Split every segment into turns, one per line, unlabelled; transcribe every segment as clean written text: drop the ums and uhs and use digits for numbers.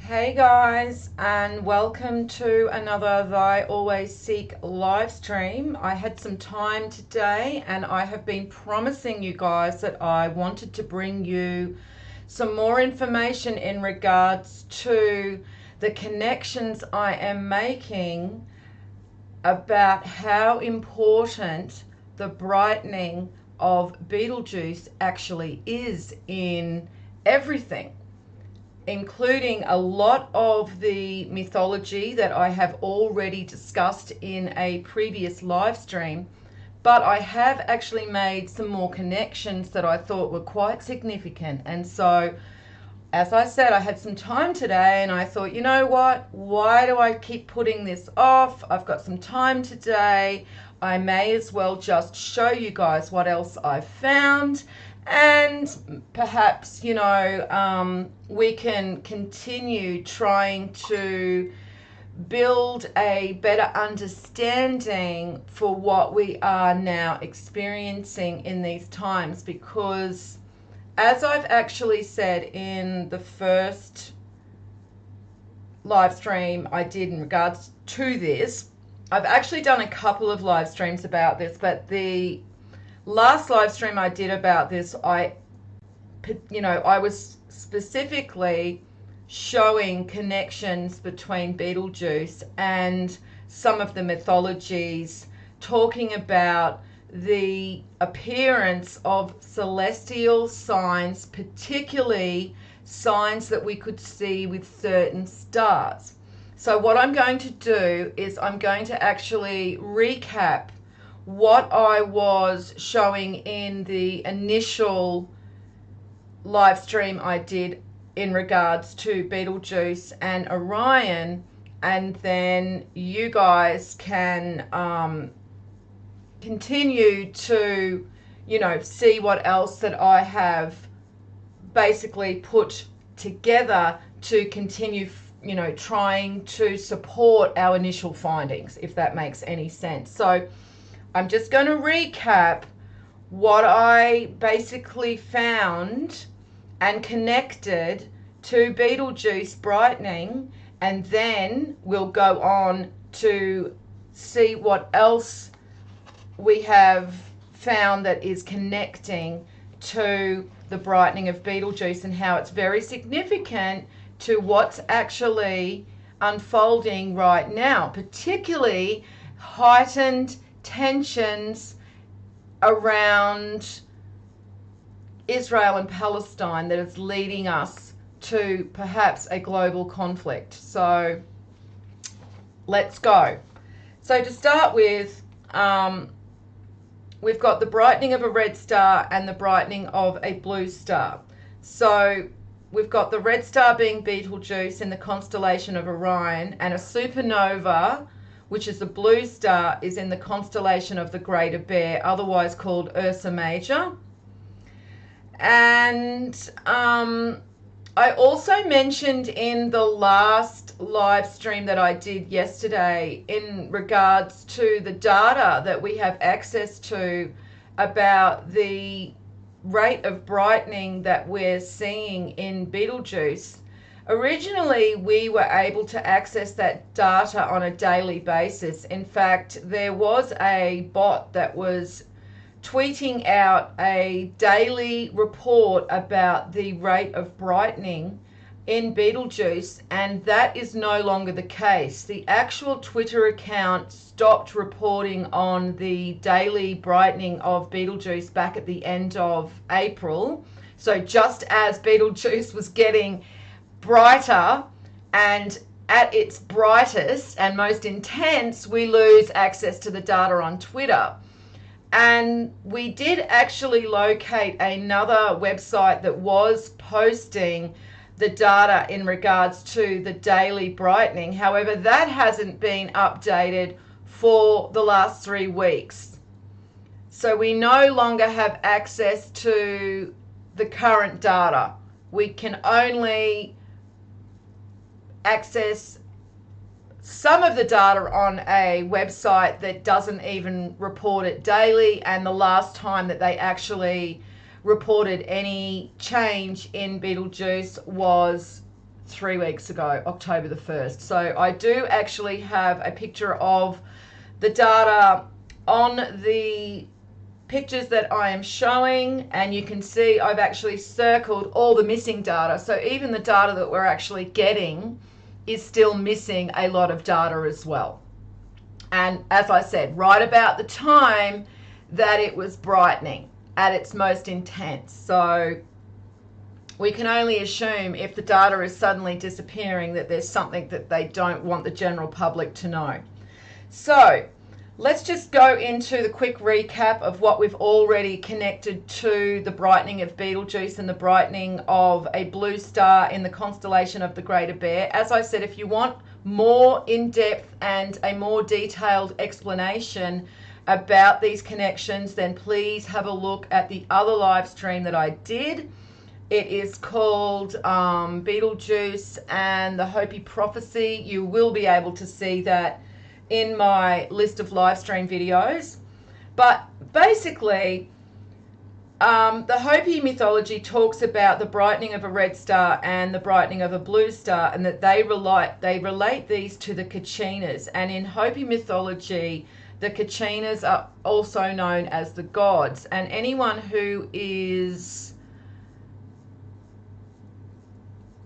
Hey guys, and welcome to another Thyalwaysseek live stream. I had some time today and I have been promising you guys that I wanted to bring you some more information in regards to the connections I am making about how important the brightening of Betelgeuse actually is in everything, including a lot of the mythology that I have already discussed in a previous live stream, but I have actually made some more connections that I thought were quite significant. And so, as I said, I had some time today and I thought, you know what, why do I keep putting this off? I've got some time today. I may as well just show you guys what else I've found, and perhaps, we can continue trying to build a better understanding for what we are now experiencing in these times, because as I've actually said in the first live stream I did in regards to this, I've actually done a couple of live streams about this, but the last live stream I did about this, I was specifically showing connections between Betelgeuse and some of the mythologies, talking about the appearance of celestial signs, particularly signs that we could see with certain stars. So what I'm going to do is I'm going to actually recap what I was showing in the initial live stream I did in regards to Betelgeuse and Orion, and then you guys can continue to see what else that I have basically put together to continue trying to support our initial findings, if that makes any sense. So I'm just going to recap what I basically found and connected to Betelgeuse brightening, and then we'll go on to see what else we have found that is connecting to the brightening of Betelgeuse and how it's very significant to what's actually unfolding right now, particularly heightened tensions around Israel and Palestine that is leading us to perhaps a global conflict. So let's go. So to start with, we've got the brightening of a red star and the brightening of a blue star. So we've got the red star being Betelgeuse in the constellation of Orion, and a supernova, which is the blue star, is in the constellation of the Greater Bear, otherwise called Ursa Major. And I also mentioned in the last live stream that I did yesterday in regards to the data that we have access to about the rate of brightening that we're seeing in Betelgeuse. Originally, we were able to access that data on a daily basis. In fact, there was a bot that was tweeting out a daily report about the rate of brightening in Betelgeuse, and that is no longer the case. The actual Twitter account stopped reporting on the daily brightening of Betelgeuse back at the end of April. So just as Betelgeuse was getting brighter and at its brightest and most intense, we lose access to the data on Twitter. And we did actually locate another website that was posting the data in regards to the daily brightening. However, that hasn't been updated for the last 3 weeks. So we no longer have access to the current data. We can only access some of the data on a website that doesn't even report it daily, and the last time that they actually reported any change in Betelgeuse was 3 weeks ago, October the 1st. So I do actually have a picture of the data on the pictures that I am showing, and you can see I've actually circled all the missing data. So even the data that we're actually getting is still missing a lot of data as well. And as I said, right about the time that it was brightening at its most intense. So we can only assume if the data is suddenly disappearing that there's something that they don't want the general public to know. So let's just go into the quick recap of what we've already connected to the brightening of Betelgeuse and the brightening of a blue star in the constellation of the Greater Bear. As I said, if you want more in-depth and a more detailed explanation about these connections, then please have a look at the other live stream that I did. It is called Betelgeuse and the Hopi Prophecy. You will be able to see that in my list of live stream videos. But basically, the Hopi mythology talks about the brightening of a red star and the brightening of a blue star, and that they relate these to the Kachinas. And in Hopi mythology, the Kachinas are also known as the gods. And anyone who is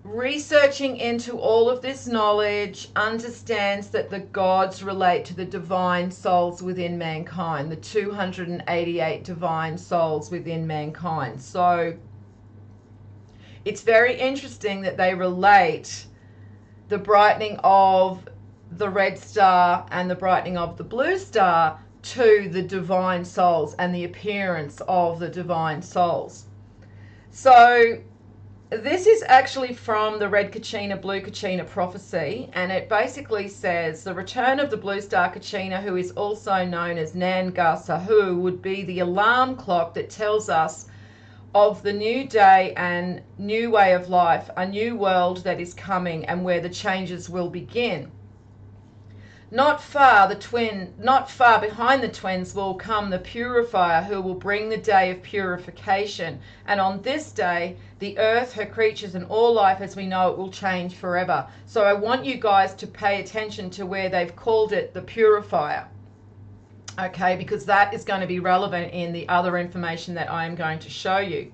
researching into all of this knowledge understands that the gods relate to the divine souls within mankind, the 288 divine souls within mankind. So it's very interesting that they relate the brightening of the red star and the brightening of the blue star to the divine souls and the appearance of the divine souls. So this is actually from the Red Kachina, Blue Kachina prophecy, and it basically says the return of the blue star Kachina, who is also known as Nangar Sahu, would be the alarm clock that tells us of the new day and new way of life, a new world that is coming and where the changes will begin. Not far behind the twins will come the purifier, who will bring the day of purification. And on this day, the earth, her creatures, and all life as we know it will change forever. So I want you guys to pay attention to where they've called it the purifier. Okay, because that is going to be relevant in the other information that I am going to show you.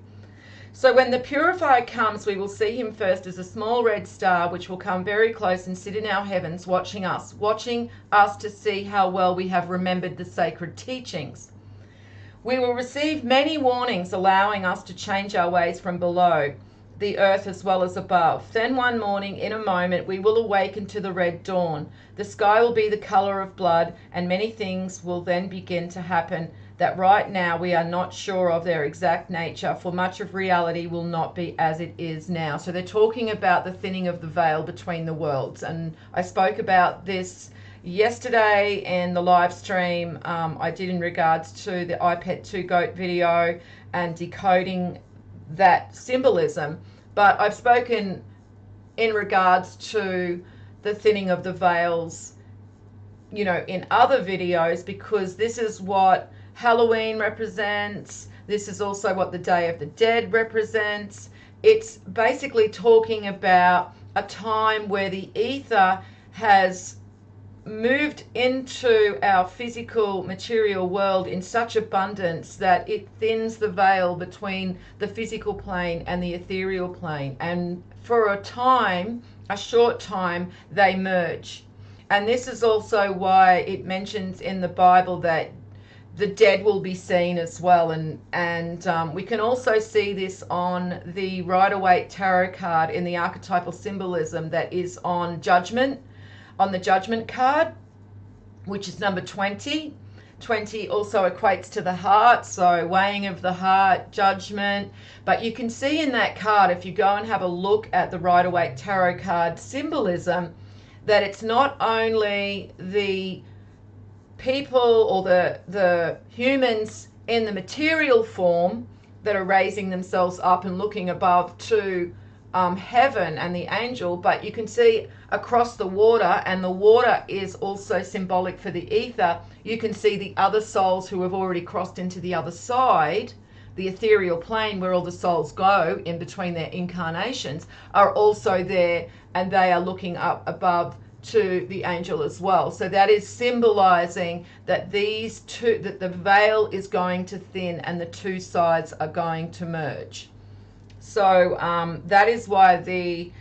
So when the purifier comes, we will see him first as a small red star, which will come very close and sit in our heavens, watching us to see how well we have remembered the sacred teachings. We will receive many warnings allowing us to change our ways from below the earth as well as above. Then one morning, in a moment, we will awaken to the red dawn. The sky will be the color of blood, and many things will then begin to happen that right now we are not sure of their exact nature, for much of reality will not be as it is now. So they're talking about the thinning of the veil between the worlds, and I spoke about this yesterday in the live stream I did in regards to the iPet 2 goat video and decoding that symbolism. But I've spoken in regards to the thinning of the veils, you know, in other videos, because this is what Halloween represents. This is also what the Day of the Dead represents. It's basically talking about a time where the ether has moved into our physical material world in such abundance that it thins the veil between the physical plane and the ethereal plane. And for a time, a short time, they merge. And this is also why it mentions in the Bible that the dead will be seen as well, and we can also see this on the Rider-Waite tarot card in the archetypal symbolism that is on Judgment, on the Judgment card, which is number 20. 20 also equates to the heart, so weighing of the heart, judgment. But you can see in that card, if you go and have a look at the Rider-Waite tarot card symbolism, that it's not only the people or the humans in the material form that are raising themselves up and looking above to heaven and the angel, but you can see across the water, and the water is also symbolic for the ether. You can see the other souls who have already crossed into the other side, the ethereal plane where all the souls go in between their incarnations, are also there, and they are looking up above to the angel as well. So that is symbolizing that these two, that the veil is going to thin and the two sides are going to merge. So that is why the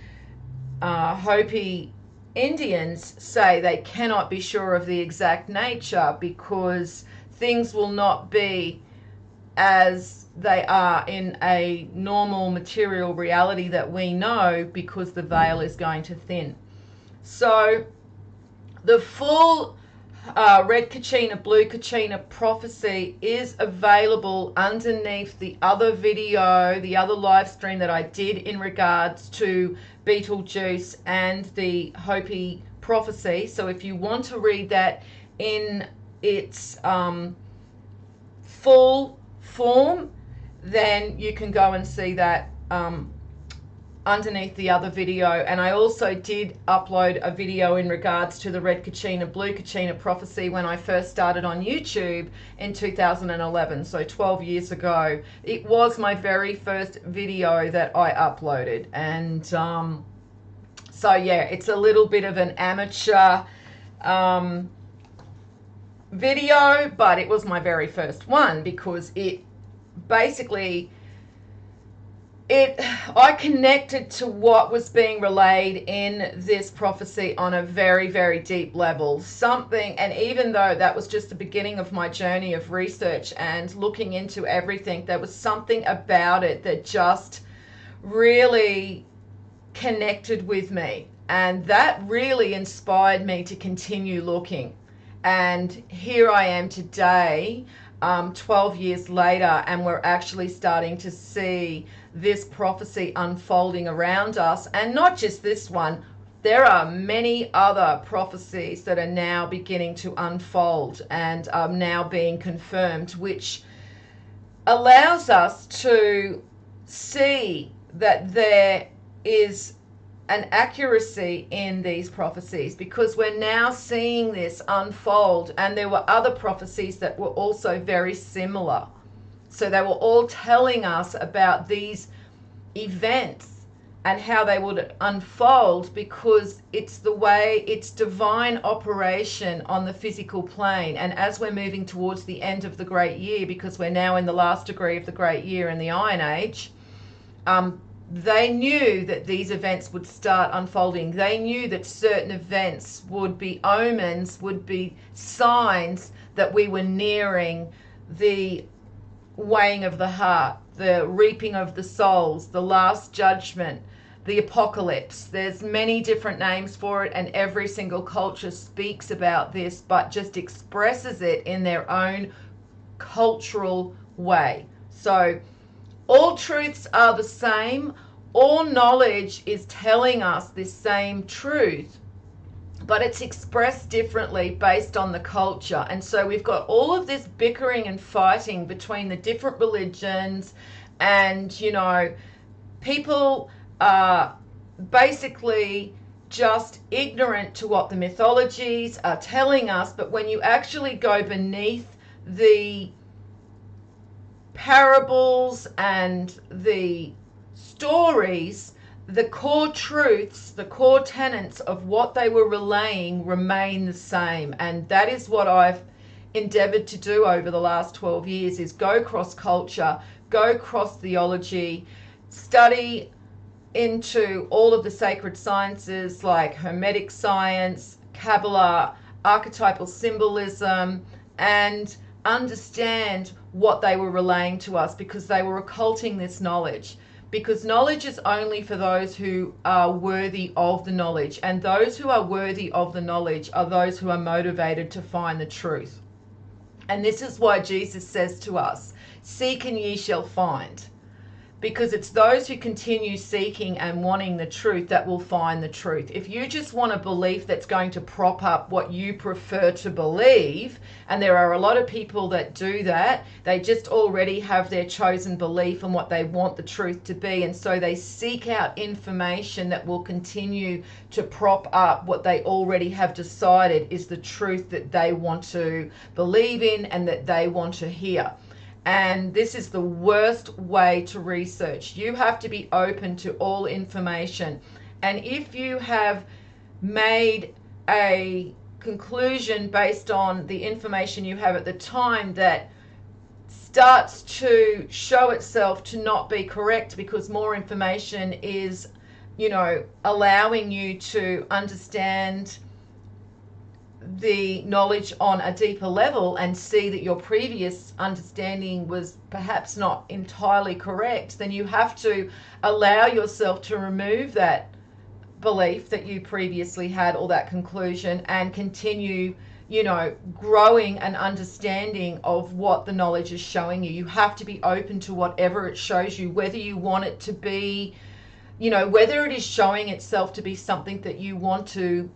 Hopi Indians say they cannot be sure of the exact nature, because things will not be as they are in a normal material reality that we know, because the veil is going to thin. So the full red Kachina, blue Kachina prophecy is available underneath the other video, the other live stream that I did in regards to Betelgeuse and the Hopi prophecy. So if you want to read that in its full form, then you can go and see that underneath the other video. And I also did upload a video in regards to the red Kachina, blue Kachina prophecy when I first started on YouTube in 2011, so 12 years ago. It was my very first video that I uploaded, and so yeah, it's a little bit of an amateur video, but it was my very first one, because it basically I connected to what was being relayed in this prophecy on a very, very deep level. Something, and even though that was just the beginning of my journey of research and looking into everything, there was something about it that just really connected with me. And that really inspired me to continue looking. And here I am today, 12 years later, and we're actually starting to see this prophecy unfolding around us. And not just this one, there are many other prophecies that are now beginning to unfold and are now being confirmed, which allows us to see that there is an accuracy in these prophecies, because we're now seeing this unfold. And there were other prophecies that were also very similar. So they were all telling us about these events and how they would unfold, because it's the way, it's divine operation on the physical plane. And as we're moving towards the end of the Great Year, because we're now in the last degree of the Great Year in the Iron Age, they knew that these events would start unfolding. They knew that certain events would be omens, would be signs that we were nearing the weighing of the heart, the reaping of the souls, the last judgment, the apocalypse. There's many different names for it, and every single culture speaks about this, but just expresses it in their own cultural way. So all truths are the same. All knowledge is telling us this same truth, but it's expressed differently based on the culture. And so we've got all of this bickering and fighting between the different religions, and, you know, people are basically just ignorant to what the mythologies are telling us. But when you actually go beneath the parables and the stories, the core truths, the core tenets of what they were relaying remain the same. And that is what I've endeavored to do over the last 12 years, is go cross culture, go cross theology, study into all of the sacred sciences like Hermetic science, Kabbalah, archetypal symbolism, and understand what they were relaying to us, because they were occulting this knowledge. Because knowledge is only for those who are worthy of the knowledge, and those who are worthy of the knowledge are those who are motivated to find the truth. And this is why Jesus says to us, seek and ye shall find. Because it's those who continue seeking and wanting the truth that will find the truth. If you just want a belief that's going to prop up what you prefer to believe, and there are a lot of people that do that, they just already have their chosen belief and what they want the truth to be, and so they seek out information that will continue to prop up what they already have decided is the truth that they want to believe in and that they want to hear. And this is the worst way to research. You have to be open to all information. And if you have made a conclusion based on the information you have at the time that starts to show itself to not be correct because more information is, allowing you to understand the knowledge on a deeper level and see that your previous understanding was perhaps not entirely correct, then you have to allow yourself to remove that belief that you previously had or that conclusion and continue, growing an understanding of what the knowledge is showing you. You have to be open to whatever it shows you, whether you want it to be, whether it is showing itself to be something that you want to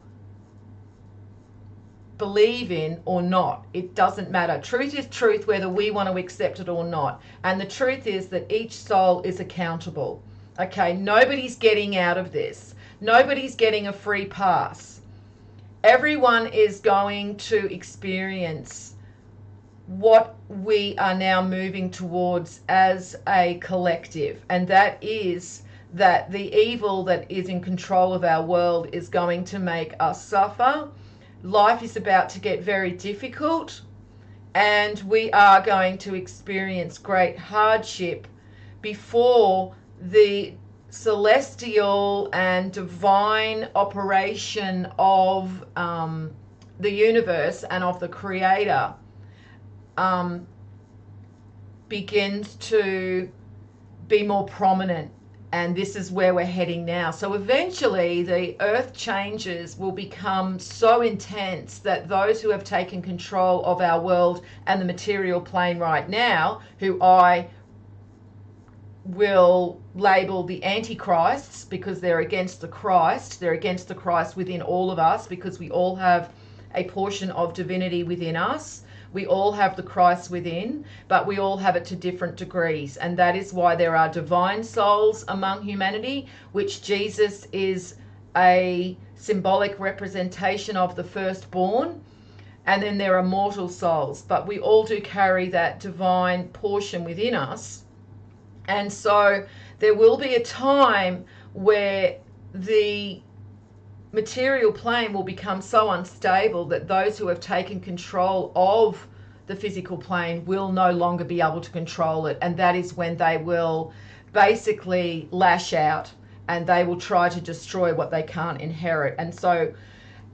believe in or not. It doesn't matter. Truth is truth whether we want to accept it or not. And the truth is that each soul is accountable. Okay, nobody's getting out of this. Nobody's getting a free pass. Everyone is going to experience what we are now moving towards as a collective, and that is that the evil that is in control of our world is going to make us suffer. Life is about to get very difficult, and we are going to experience great hardship before the celestial and divine operation of the universe and of the Creator begins to be more prominent. And this is where we're heading now. So eventually the earth changes will become so intense that those who have taken control of our world and the material plane right now, who I will label the antichrists because they're against the Christ. They're against the Christ within all of us because we all have a portion of divinity within us. We all have the Christ within, but we all have it to different degrees. And that is why there are divine souls among humanity, which Jesus is a symbolic representation of the firstborn. And then there are mortal souls, but we all do carry that divine portion within us. And so there will be a time where the material plane will become so unstable that those who have taken control of the physical plane will no longer be able to control it. And that is when they will basically lash out and they will try to destroy what they can't inherit. And so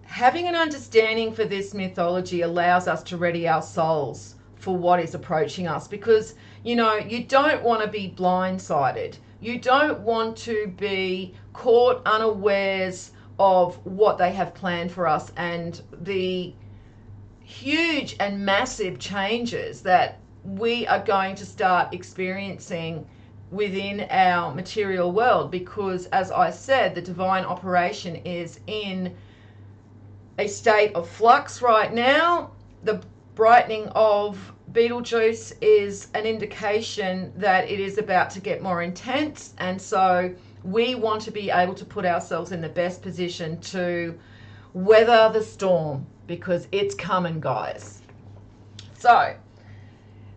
having an understanding for this mythology allows us to ready our souls for what is approaching us, because you don't want to be blindsided. You don't want to be caught unawares of what they have planned for us and the huge and massive changes that we are going to start experiencing within our material world, because as I said, the divine operation is in a state of flux right now. The brightening of Betelgeuse is an indication that it is about to get more intense, and so we want to be able to put ourselves in the best position to weather the storm, because it's coming, guys. So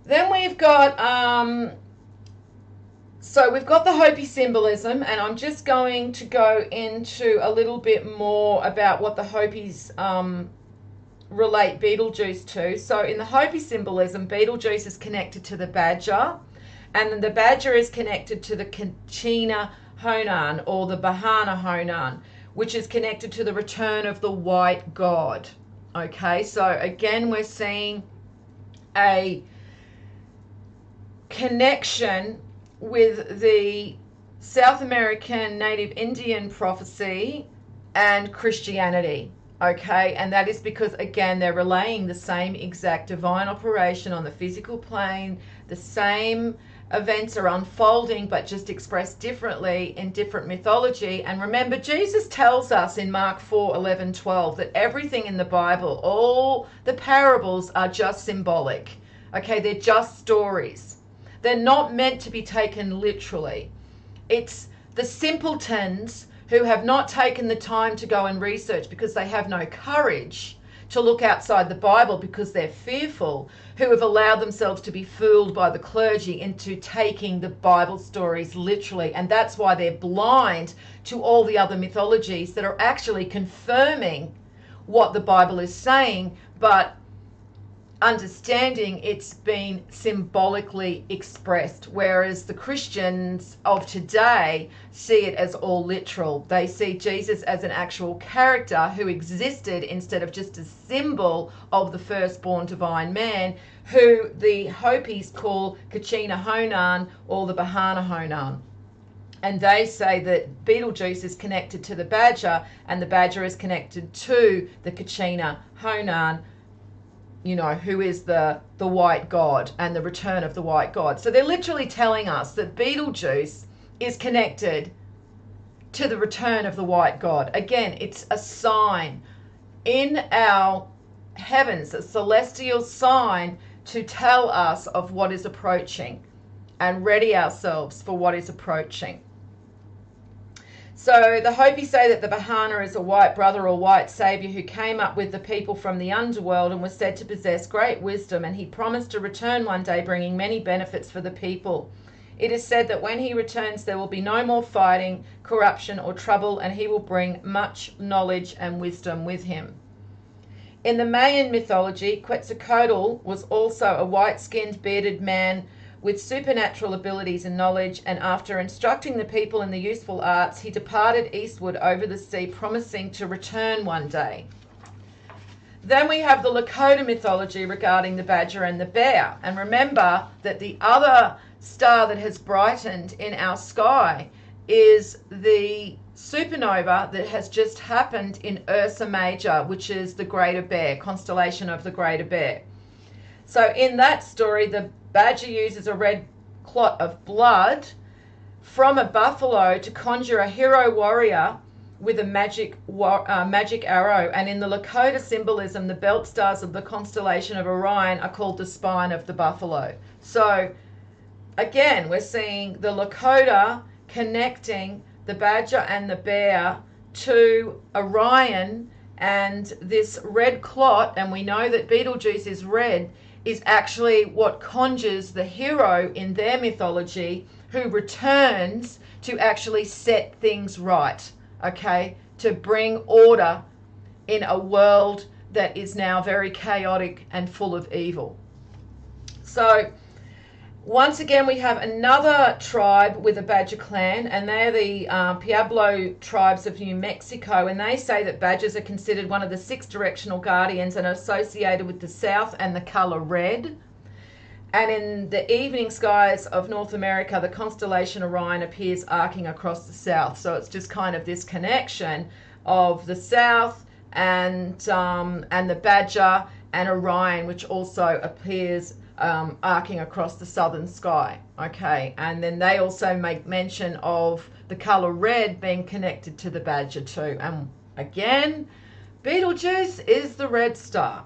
then we've got we've got the Hopi symbolism, and I'm just going to go into a little bit more about what the Hopis relate Betelgeuse to. So in the Hopi symbolism, Betelgeuse is connected to the badger, and then the badger is connected to the Kachina Honan, or the Bahana Honan, which is connected to the return of the white god. Okay, so again, we're seeing a connection with the South American Native Indian prophecy and Christianity. Okay, and that is because, again, they're relaying the same exact divine operation on the physical plane. The same events are unfolding, but just expressed differently in different mythology. And remember, Jesus tells us in Mark 4:11-12 that everything in the Bible, all the parables, are just symbolic. Okay, they're just stories. They're not meant to be taken literally. It's the simpletons who have not taken the time to go and research because they have no courage to look outside the Bible because they're fearful, who have allowed themselves to be fooled by the clergy into taking the Bible stories literally. And that's why they're blind to all the other mythologies that are actually confirming what the Bible is saying, but understanding it's been symbolically expressed, whereas the Christians of today see it as all literal. They see Jesus as an actual character who existed instead of just a symbol of the firstborn divine man, who the Hopis call Kachina Honan or the Bahana Honan. And they say that Betelgeuse is connected to the badger, and the badger is connected to the Kachina Honan, you know, who is the white god and the return of the white god. So they're literally telling us that Betelgeuse is connected to the return of the white god. Again, it's a sign in our heavens, a celestial sign to tell us of what is approaching and ready ourselves for what is approaching. So the Hopi say that the Bahana is a white brother or white saviour who came up with the people from the underworld and was said to possess great wisdom, and he promised to return one day bringing many benefits for the people. It is said that when he returns there will be no more fighting, corruption or trouble, and he will bring much knowledge and wisdom with him. In the Mayan mythology, Quetzalcoatl was also a white-skinned bearded man with supernatural abilities and knowledge, and after instructing the people in the useful arts, he departed eastward over the sea, promising to return one day. Then we have the Lakota mythology regarding the badger and the bear. And remember that the other star that has brightened in our sky is the supernova that has just happened in Ursa Major, which is the Greater Bear, constellation of the Greater Bear. So in that story, the badger uses a red clot of blood from a buffalo to conjure a hero warrior with a magic arrow. And in the Lakota symbolism, the belt stars of the constellation of Orion are called the spine of the buffalo. So again, we're seeing the Lakota connecting the badger and the bear to Orion, and this red clot, and we know that Betelgeuse is red, is actually what conjures the hero in their mythology who returns to actually set things right, okay, to order order in a world that is now very chaotic and full of evil. So once again, we have another tribe with a badger clan, and they're the Pueblo tribes of New Mexico, and they say that badgers are considered one of the 6 directional guardians and are associated with the south and the color red. And in the evening skies of North America, the constellation Orion appears arcing across the south. So it's just kind of this connection of the south and the badger and Orion, which also appears arcing across the southern sky. Okay, and then they also make mention of the color red being connected to the badger too. And again, Betelgeuse is the red star.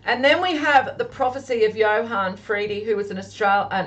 And then we have the prophecy of Johann Friede, who was an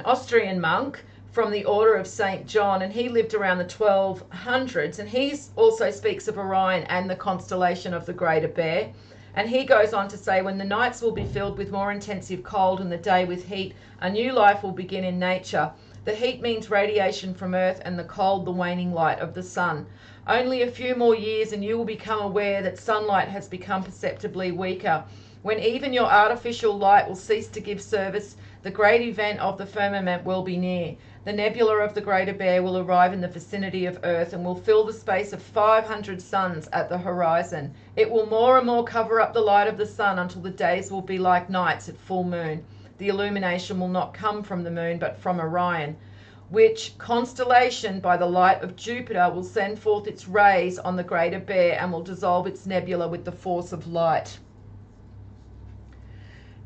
Austrian monk from the Order of St. John, and he lived around the 1200s, and he also speaks of Orion and the constellation of the Greater Bear. And he goes on to say, when the nights will be filled with more intensive cold and the day with heat, a new life will begin in nature. The heat means radiation from Earth, and the cold the waning light of the sun. Only a few more years and you will become aware that sunlight has become perceptibly weaker. When even your artificial light will cease to give service, the great event of the firmament will be near. The nebula of the Greater Bear will arrive in the vicinity of Earth and will fill the space of 500 suns at the horizon. It will more and more cover up the light of the sun until the days will be like nights at full moon. The illumination will not come from the moon but from Orion, which constellation by the light of Jupiter will send forth its rays on the Greater Bear and will dissolve its nebula with the force of light.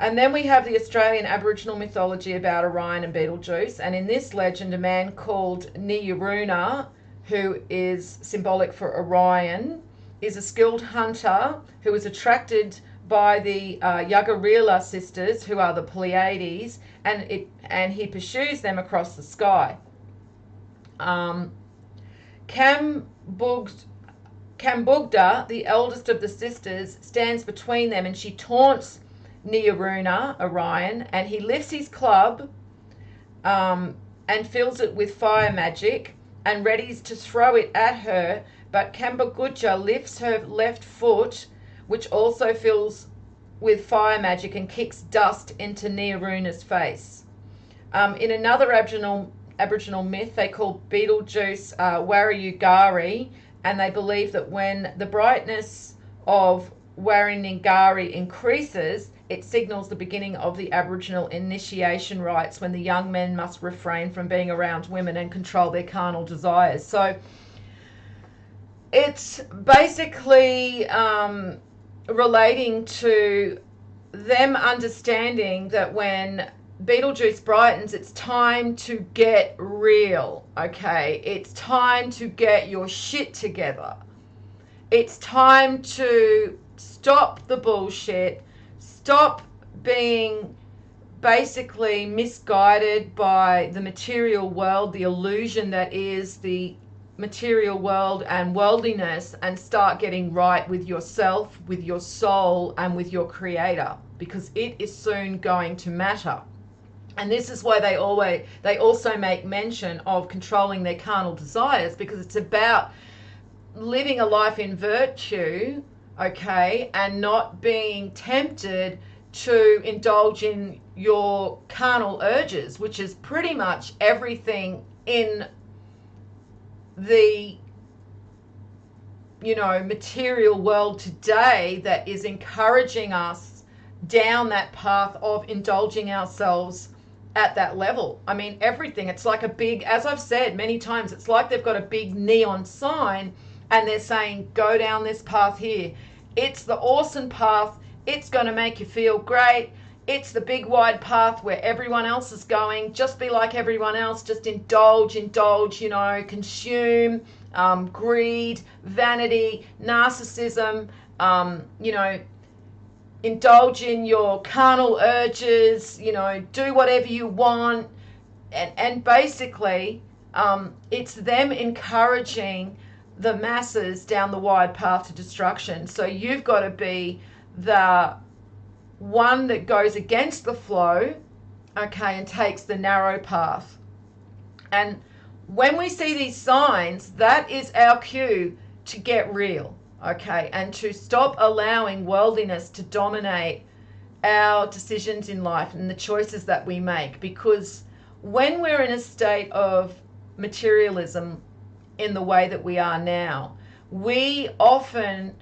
And then we have the Australian Aboriginal mythology about Orion and Betelgeuse. And in this legend, a man called Niyaruna, who is symbolic for Orion, is a skilled hunter who is attracted by the Yagarila sisters, who are the Pleiades, and he pursues them across the sky. Kambugda, the eldest of the sisters, stands between them, and she taunts Nearuna, Orion, and he lifts his club and fills it with fire magic and readies to throw it at her, but Kambugda lifts her left foot, which also fills with fire magic, and kicks dust into Nearuna's face. In another Aboriginal myth, they call Betelgeuse Warriugari, and they believe that when the brightness of Warriugari increases, it signals the beginning of the Aboriginal initiation rites, when the young men must refrain from being around women and control their carnal desires. So it's basically relating to them understanding that when Betelgeuse brightens, it's time to get real, okay? It's time to get your shit together. It's time to stop the bullshit, stop being basically misguided by the material world, the illusion that is the material world and worldliness, and start getting right with yourself, with your soul, and with your creator, because it is soon going to matter. And this is why they also make mention of controlling their carnal desires, because it's about living a life in virtue, okay, and not being tempted to indulge in your carnal urges, which is pretty much everything in the material world today that is encouraging us down that path of indulging ourselves at that level. I mean, everything. It's like a big, as I've said many times, it's like they've got a big neon sign and they're saying, go down this path here. It's the awesome path. It's going to make you feel great. It's the big wide path where everyone else is going. Just be like everyone else. Just indulge, consume, greed, vanity, narcissism, indulge in your carnal urges, do whatever you want. And basically, it's them encouraging the masses down the wide path to destruction. So you've got to be the one that goes against the flow, okay, and takes the narrow path. And when we see these signs, that is our cue to get real, okay, and to stop allowing worldliness to dominate our decisions in life and the choices that we make. Because when we're in a state of materialism in the way that we are now, we often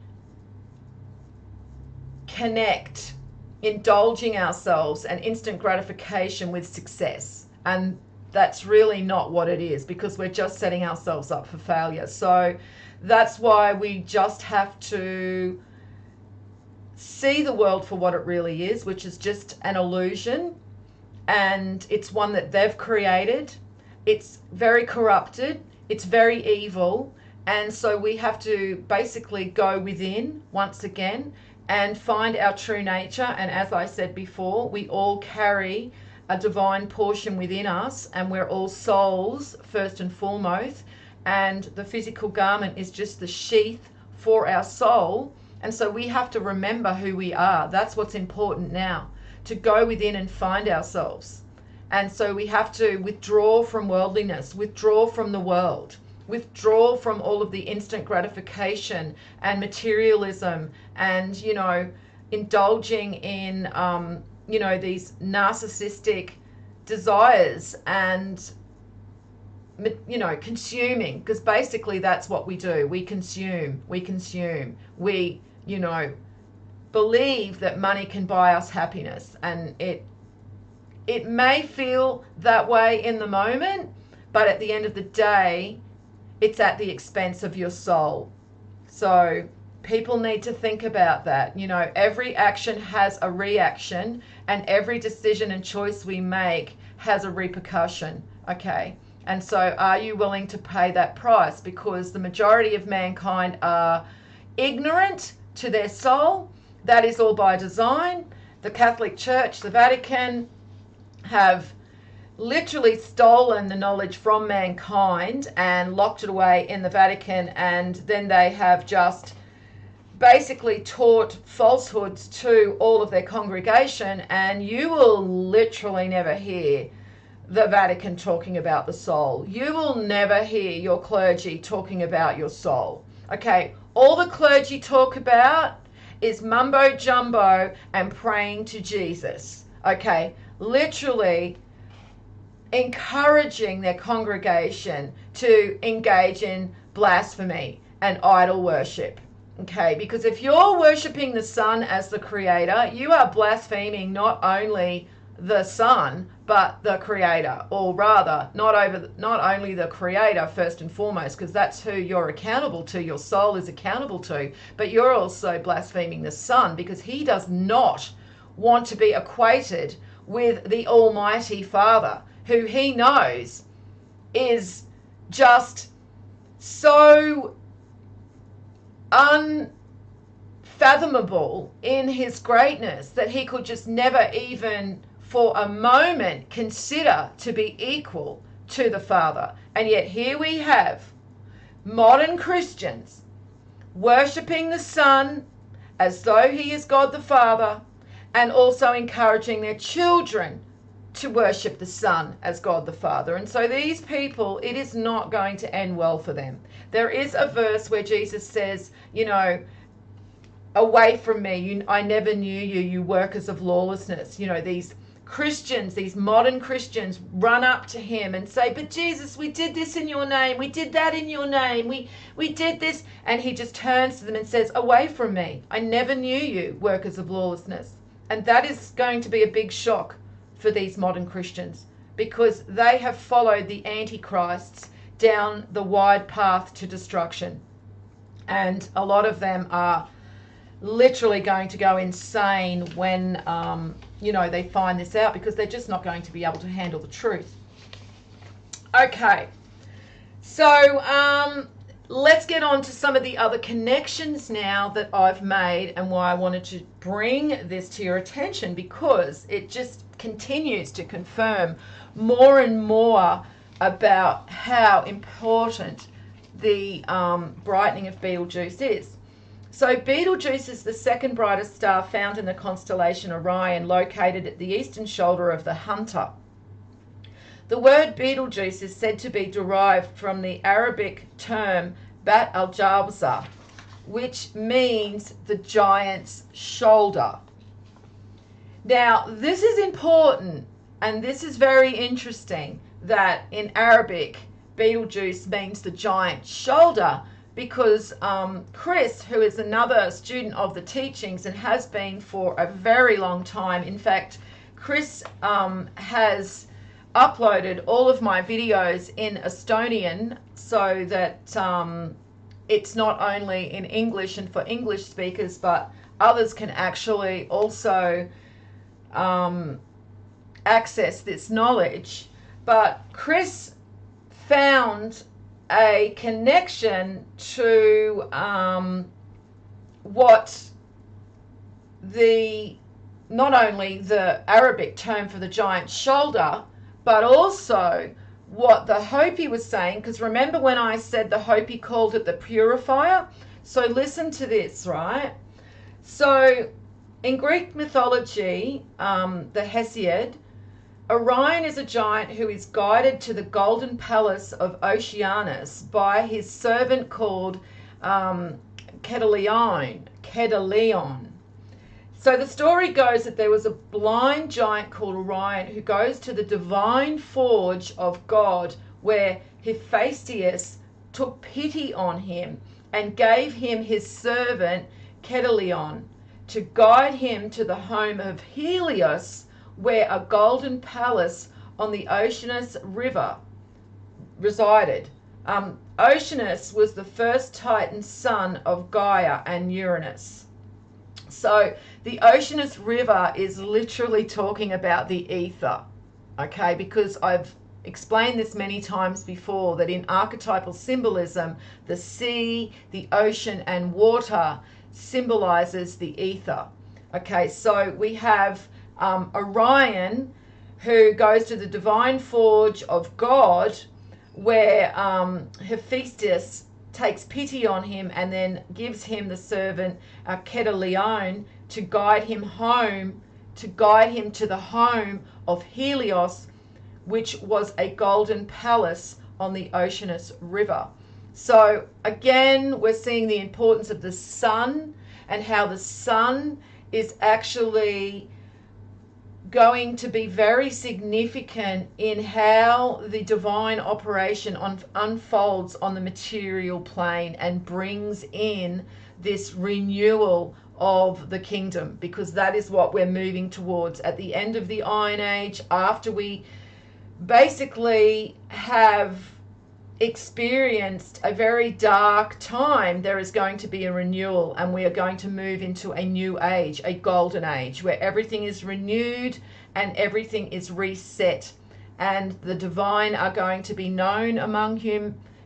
connect indulging ourselves and instant gratification with success, and that's really not what it is, because we're just setting ourselves up for failure. So that's why we just have to see the world for what it really is, which is just an illusion, and it's one that they've created. It's very corrupted, it's very evil, and so we have to basically go within once again and find our true nature. And as I said before, we all carry a divine portion within us, and we're all souls first and foremost, and the physical garment is just the sheath for our soul. And so we have to remember who we are. That's what's important now, to go within and find ourselves. And so we have to withdraw from worldliness, withdraw from the world, withdraw from all of the instant gratification and materialism and, indulging in, these narcissistic desires and, consuming, because basically that's what we do. We consume. We, believe that money can buy us happiness, and it may feel that way in the moment, but at the end of the day, it's at the expense of your soul. So people need to think about that. Every action has a reaction, and every decision and choice we make has a repercussion, okay? And so are you willing to pay that price? Because the majority of mankind are ignorant to their soul. That is all by design. The Catholic Church, the Vatican, have literally stolen the knowledge from mankind and locked it away in the Vatican, and then they have just basically taught falsehoods to all of their congregation, and you will literally never hear the Vatican talking about the soul. You will never hear your clergy talking about your soul. Okay, all the clergy talk about is mumbo jumbo and praying to Jesus. Okay, literally encouraging their congregation to engage in blasphemy and idol worship. Okay, because if you're worshipping the Son as the creator, you are blaspheming not only the Son, but the creator, or rather, not only the creator first and foremost, because that's who you're accountable to, your soul is accountable to, but you're also blaspheming the Son, because he does not want to be equated with the Almighty Father, who he knows is just so unfathomable in his greatness that he could just never even for a moment consider to be equal to the Father. And yet here we have modern Christians worshipping the Son as though he is God the Father, and also encouraging their children to worship the Son as God the Father. And so these people, it is not going to end well for them. There is a verse where Jesus says, away from me, I never knew you, you workers of lawlessness. These Christians, these modern Christians run up to him and say, but Jesus, we did this in your name, we did that in your name, we did this. And he just turns to them and says, away from me, I never knew you, workers of lawlessness. And that is going to be a big shock for these modern Christians, because they have followed the antichrists down the wide path to destruction. And a lot of them are literally going to go insane when, they find this out, because they're just not going to be able to handle the truth. Okay, so let's get on to some of the other connections now that I've made, and why I wanted to bring this to your attention, because it just continues to confirm more and more about how important the brightening of Betelgeuse is. So Betelgeuse is the second brightest star found in the constellation Orion, located at the eastern shoulder of the Hunter. The word Betelgeuse is said to be derived from the Arabic term Betelgeuse, which means the giant's shoulder. Now, this is important, and this is very interesting, that in Arabic, Betelgeuse means the giant's shoulder, because Chris, who is another student of the teachings and has been for a very long time, in fact, Chris has uploaded all of my videos in Estonian, so that it's not only in English and for English speakers, but others can actually also access this knowledge. But Chris found a connection to what not only the Arabic term for the giant shoulder, but also what the Hopi was saying, because remember when I said the Hopi called it the purifier? So listen to this, right? So in Greek mythology, the Hesiod, Orion is a giant who is guided to the golden palace of Oceanus by his servant called Kedalion. So the story goes that there was a blind giant called Orion who goes to the divine forge of God, where Hephaestus took pity on him and gave him his servant Kedalion to guide him to the home of Helios, where a golden palace on the Oceanus River resided. Oceanus was the first Titan son of Gaia and Uranus. So the Oceanus River is literally talking about the ether, okay? Because I've explained this many times before, that in archetypal symbolism, the sea, the ocean, and water symbolizes the ether. Okay, so we have Orion, who goes to the divine forge of God, where Hephaestus takes pity on him and then gives him the servant Kedaleon to guide him home, to guide him to the home of Helios, which was a golden palace on the Oceanus River. So again, we're seeing the importance of the sun and how the sun is actually going to be very significant in how the divine operation unfolds on the material plane and brings in this renewal of the kingdom, because that is what we're moving towards at the end of the Iron Age. After we basically have experienced a very dark time, there is going to be a renewal, and we are going to move into a new age, a golden age, where everything is renewed and everything is reset, and the divine are going to be known among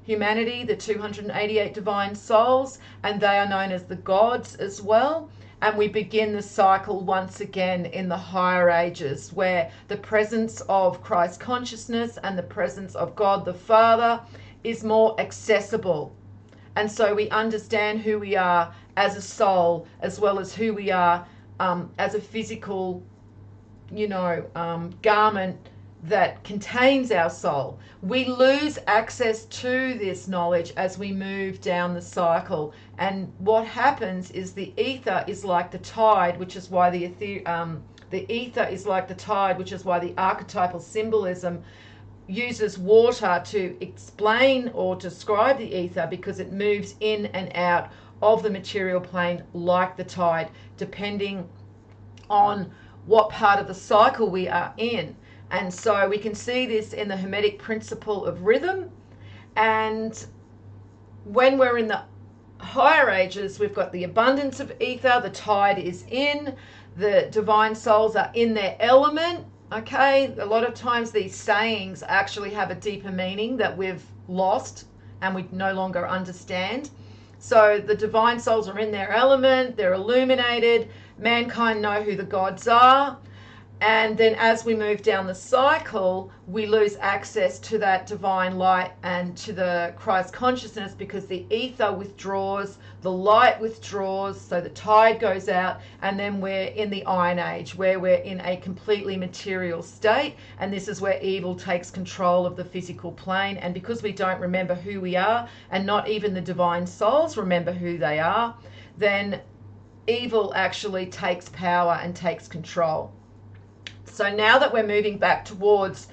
humanity, the 288 divine souls, and they are known as the gods as well. And we begin the cycle once again in the higher ages, where the presence of Christ consciousness and the presence of God the Father is more accessible. And so we understand who we are as a soul, as well as who we are as a physical, garment that contains our soul. We lose access to this knowledge as we move down the cycle, and what happens is the ether is like the tide, which is why the ether is like the tide, which is why the archetypal symbolism uses water to explain or describe the ether, because it moves in and out of the material plane like the tide, depending on what part of the cycle we are in. And so we can see this in the Hermetic principle of rhythm. And when we're in the higher ages, we've got the abundance of ether, the tide is in, the divine souls are in their element. Okay, a lot of times these sayings actually have a deeper meaning that we've lost and we no longer understand. So the divine souls are in their element, they're illuminated, mankind know who the gods are. And then as we move down the cycle, we lose access to that divine light and to the Christ consciousness, because the ether withdraws, the light withdraws, so the tide goes out, and then we're in the Iron Age, where we're in a completely material state, and this is where evil takes control of the physical plane. And because we don't remember who we are, and not even the divine souls remember who they are, then evil actually takes power and takes control. So now that we're moving back towards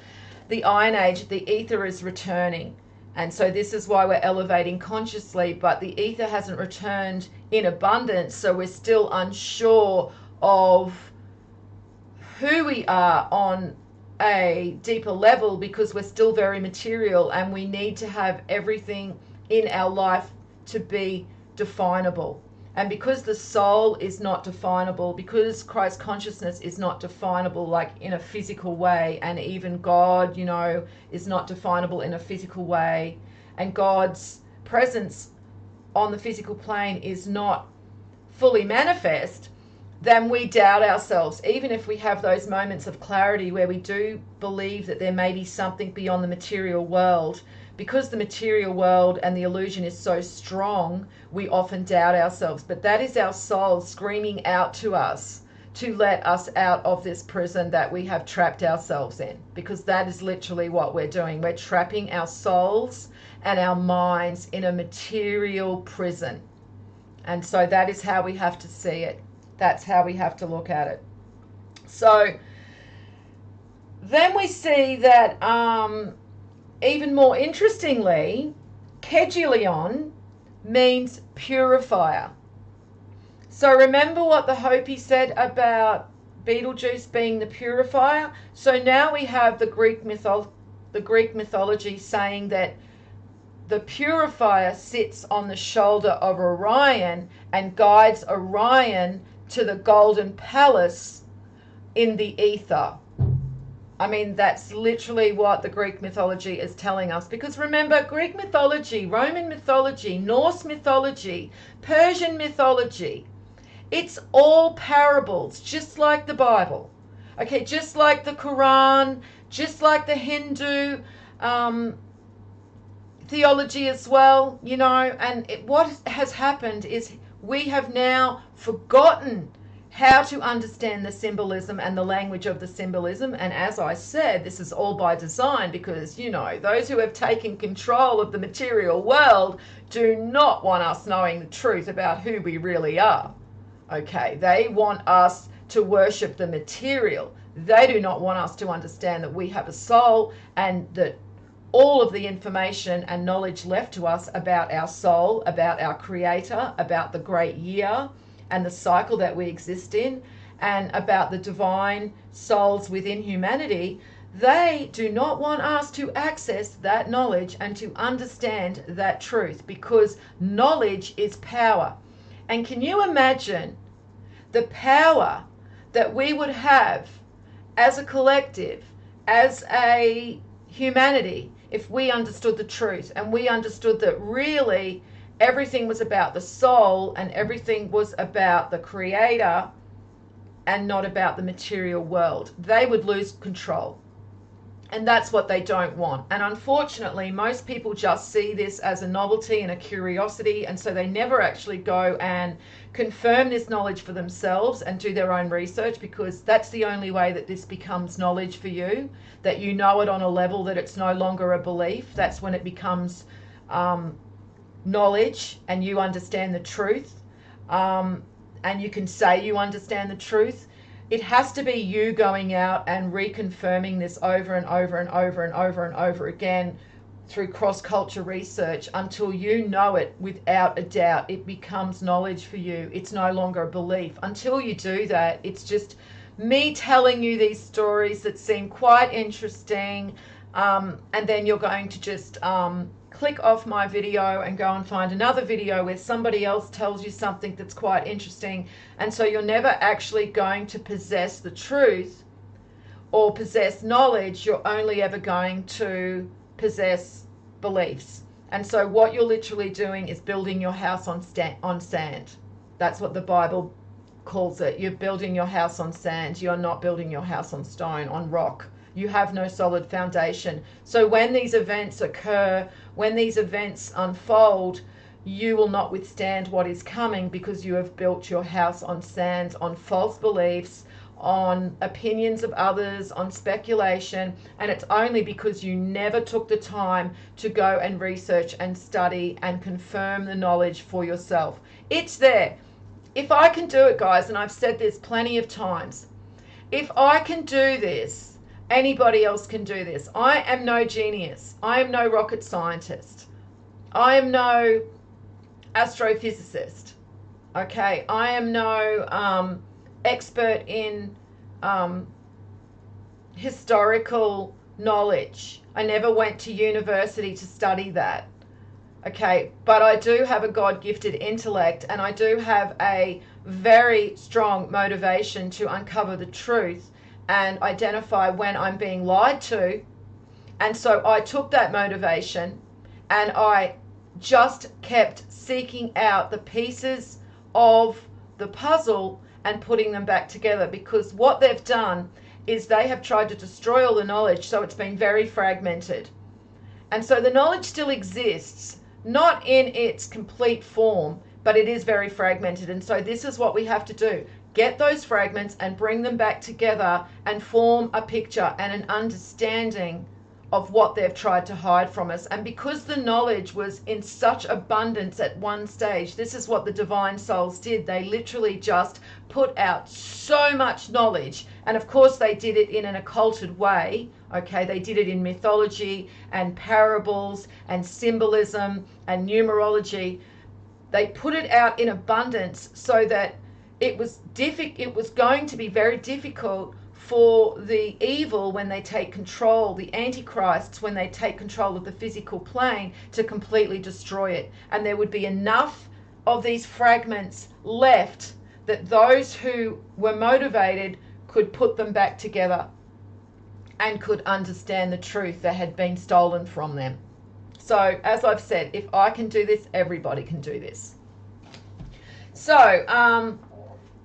the Iron Age, the ether is returning. And so this is why we're elevating consciously, but the ether hasn't returned in abundance. So we're still unsure of who we are on a deeper level, because we're still very material, and we need to have everything in our life to be definable. And because the soul is not definable, because Christ consciousness is not definable like in a physical way, and even God, is not definable in a physical way, and God's presence on the physical plane is not fully manifest, then we doubt ourselves. Even if we have those moments of clarity where we do believe that there may be something beyond the material world, because the material world and the illusion is so strong, we often doubt ourselves. But that is our soul screaming out to us to let us out of this prison that we have trapped ourselves in, because that is literally what we're doing. We're trapping our souls and our minds in a material prison. And so that is how we have to see it. That's how we have to look at it. So then we see that even more interestingly, Kedaleon means purifier. So remember what the Hopi said about Betelgeuse being the purifier? So now we have the Greek mythology saying that the purifier sits on the shoulder of Orion and guides Orion to the golden palace in the ether. I mean, that's literally what the Greek mythology is telling us. Because remember, Greek mythology, Roman mythology, Norse mythology, Persian mythology, it's all parables, just like the Bible. Okay, just like the Quran, just like the Hindu theology as well, you know, and what has happened is we have now forgotten how to understand the symbolism and the language of the symbolism. And as I said, this is all by design because, you know, those who have taken control of the material world do not want us knowing the truth about who we really are. Okay, they want us to worship the material. They do not want us to understand that we have a soul and that all of the information and knowledge left to us about our soul, about our creator, about the great year and the cycle that we exist in, and about the divine souls within humanity, they do not want us to access that knowledge and to understand that truth, because knowledge is power. And can you imagine the power that we would have as a collective, as a humanity, if we understood the truth and we understood that really everything was about the soul and everything was about the creator and not about the material world? They would lose control. And that's what they don't want. And unfortunately, most people just see this as a novelty and a curiosity, and so they never actually go and confirm this knowledge for themselves and do their own research, because that's the only way that this becomes knowledge for you, that you know it on a level that it's no longer a belief. That's when it becomes knowledge and you understand the truth, and you can say you understand the truth. It has to be you going out and reconfirming this over and over and over and over and over again through cross-culture research until you know it without a doubt. It becomes knowledge for you. It's no longer a belief. Until you do that, it's just me telling you these stories that seem quite interesting, and then you're going to just click off my video and go and find another video where somebody else tells you something that's quite interesting. And so you're never actually going to possess the truth or possess knowledge. You're only ever going to possess beliefs. And so what you're literally doing is building your house on sand. That's what the Bible calls it. You're building your house on sand. You're not building your house on stone, on rock. You have no solid foundation. So when these events occur, when these events unfold, you will not withstand what is coming, because you have built your house on sand, on false beliefs, on opinions of others, on speculation. And it's only because you never took the time to go and research and study and confirm the knowledge for yourself. It's there. If I can do it, guys, and I've said this plenty of times, if I can do this, anybody else can do this. I am no genius. I am no rocket scientist. I am no astrophysicist. Okay, I am no expert in historical knowledge. I never went to university to study that. Okay, but I do have a God-gifted intellect, and I do have a very strong motivation to uncover the truth and identify when I'm being lied to. And so I took that motivation and I just kept seeking out the pieces of the puzzle and putting them back together, because what they've done is they have tried to destroy all the knowledge, so it's been very fragmented. And so the knowledge still exists, not in its complete form, but it is very fragmented. And so this is what we have to do. Get those fragments and bring them back together and form a picture and an understanding of what they've tried to hide from us. And because the knowledge was in such abundance at one stage, this is what the divine souls did. They literally just put out so much knowledge. And of course they did it in an occulted way. Okay, they did it in mythology and parables and symbolism and numerology. They put it out in abundance so that it was going to be very difficult for the evil, when they take control, the antichrists, when they take control of the physical plane, to completely destroy it. And there would be enough of these fragments left that those who were motivated could put them back together and could understand the truth that had been stolen from them. So, as I've said, if I can do this, everybody can do this. So,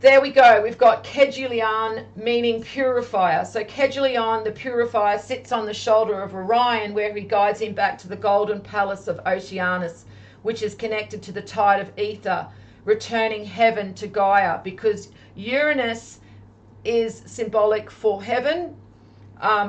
there we go. We've got Kedilion, meaning purifier. So Kedilion, the purifier, sits on the shoulder of Orion, where he guides him back to the golden palace of Oceanus, which is connected to the tide of ether, returning heaven to Gaia, because Uranus is symbolic for heaven.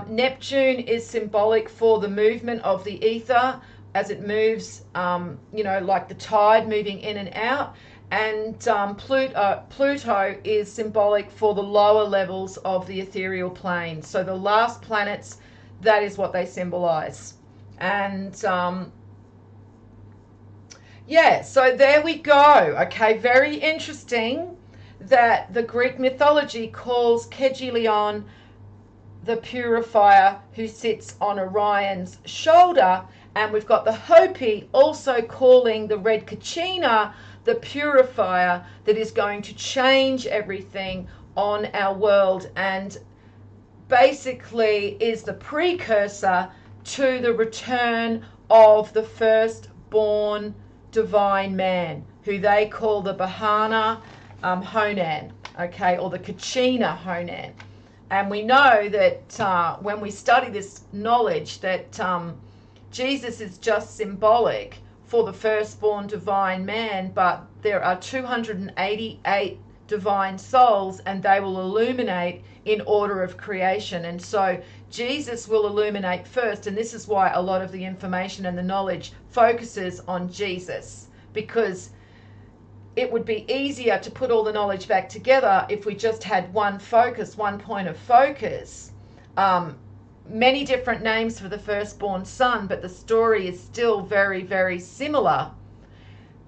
Neptune is symbolic for the movement of the ether as it moves, like the tide moving in and out. And Pluto is symbolic for the lower levels of the ethereal plane. So the last planets, that is what they symbolize. And so there we go. Okay, very interesting that the Greek mythology calls Kedilion the purifier who sits on Orion's shoulder. And we've got the Hopi also calling the red Kachina the purifier that is going to change everything on our world, and basically is the precursor to the return of the firstborn divine man, who they call the Bahana Honan, okay, or the Kachina Honan. And we know that when we study this knowledge that Jesus is just symbolic for the firstborn divine man, but there are 288 divine souls, and they will illuminate in order of creation. And so Jesus will illuminate first, and this is why a lot of the information and the knowledge focuses on Jesus, because it would be easier to put all the knowledge back together if we just had one focus, one point of focus. Many different names for the firstborn son, but the story is still very, very similar,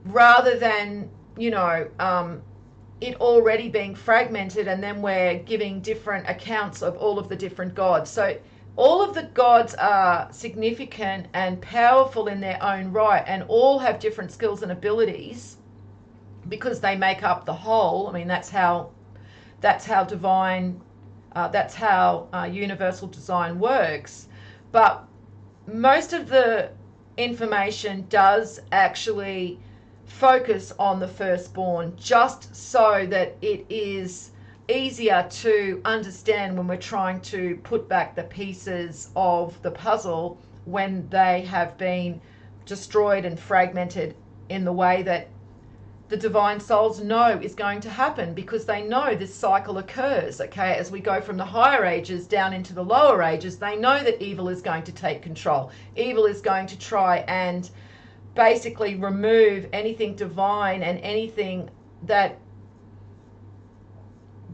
rather than, it already being fragmented and then we're giving different accounts of all of the different gods. So all of the gods are significant and powerful in their own right, and all have different skills and abilities because they make up the whole. I mean, that's how divine, that's how universal design works. But most of the information does actually focus on the firstborn, just so that it is easier to understand when we're trying to put back the pieces of the puzzle when they have been destroyed and fragmented in the way that the divine souls know is going to happen, because they know this cycle occurs, okay? As we go from the higher ages down into the lower ages, they know that evil is going to take control. Evil is going to try and basically remove anything divine and anything that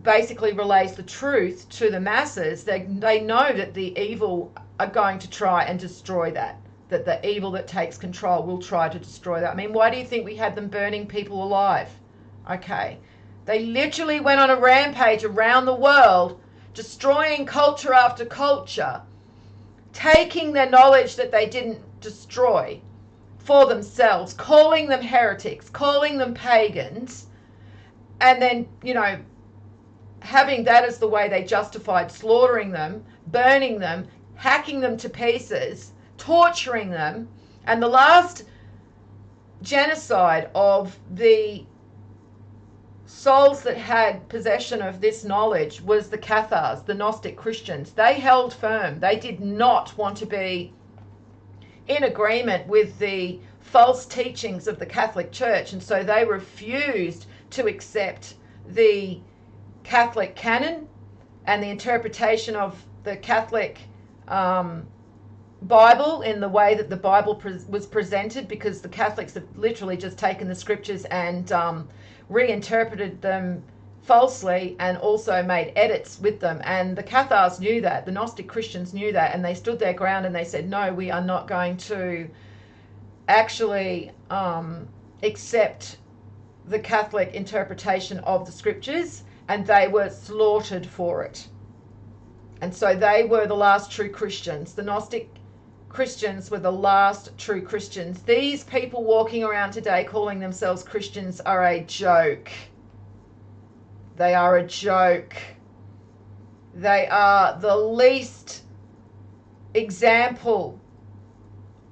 basically relays the truth to the masses. They know that the evil are going to try and destroy that the evil that takes control will try to destroy that. I mean, why do you think we had them burning people alive? Okay. They literally went on a rampage around the world, destroying culture after culture, taking the knowledge that they didn't destroy for themselves, calling them heretics, calling them pagans, and then, having that as the way they justified slaughtering them, burning them, hacking them to pieces, torturing them. And the last genocide of the souls that had possession of this knowledge was the Cathars, the Gnostic Christians. They held firm. They did not want to be in agreement with the false teachings of the Catholic Church, and so they refused to accept the Catholic canon and the interpretation of the Catholic Bible in the way that the Bible was presented, because the Catholics have literally just taken the scriptures and reinterpreted them falsely and also made edits with them. And the Cathars knew that, the Gnostic Christians knew that, and they stood their ground and they said, no, we are not going to actually accept the Catholic interpretation of the scriptures, and they were slaughtered for it. And so they were the last true Christians. The Gnostic Christians were the last true Christians. These people walking around today calling themselves Christians are a joke. They are a joke. They are the least example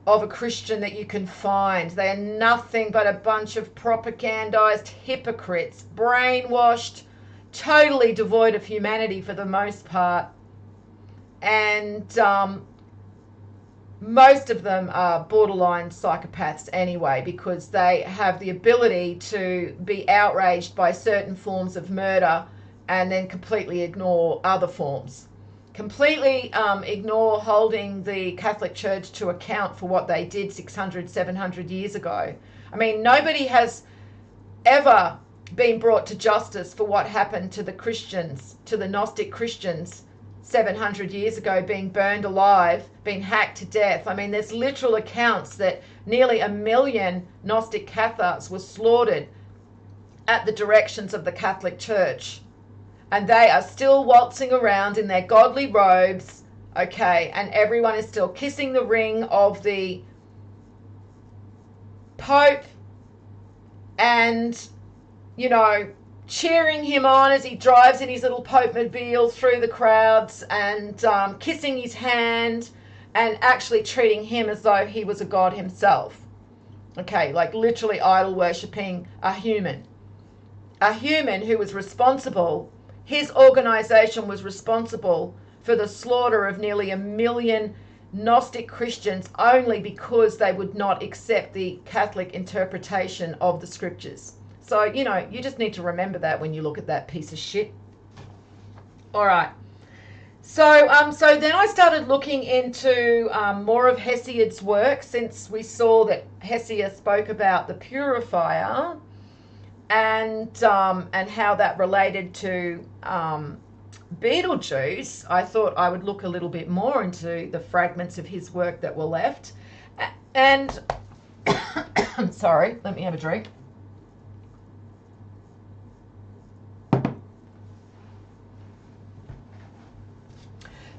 of a Christian that you can find. They are nothing but a bunch of propagandized hypocrites, brainwashed, totally devoid of humanity for the most part. And most of them are borderline psychopaths anyway, because they have the ability to be outraged by certain forms of murder and then completely ignore other forms. Completely ignore holding the Catholic Church to account for what they did 600, 700 years ago. I mean, nobody has ever been brought to justice for what happened to the Christians, to the Gnostic Christians 700 years ago, being burned alive, being hacked to death. I mean, there's literal accounts that nearly 1 million Gnostic Cathars were slaughtered at the directions of the Catholic Church. And they are still waltzing around in their godly robes, okay, and everyone is still kissing the ring of the Pope and, you know, cheering him on as he drives in his little Pope-mobile through the crowds, and kissing his hand and actually treating him as though he was a god himself. Okay, like literally idol worshipping a human. A human who was responsible, his organization was responsible for the slaughter of nearly 1 million Gnostic Christians only because they would not accept the Catholic interpretation of the scriptures. So, you know, you just need to remember that when you look at that piece of shit. All right. So then I started looking into more of Hesiod's work, since we saw that Hesiod spoke about the purifier and how that related to Betelgeuse. I thought I would look a little bit more into the fragments of his work that were left. And sorry, let me have a drink.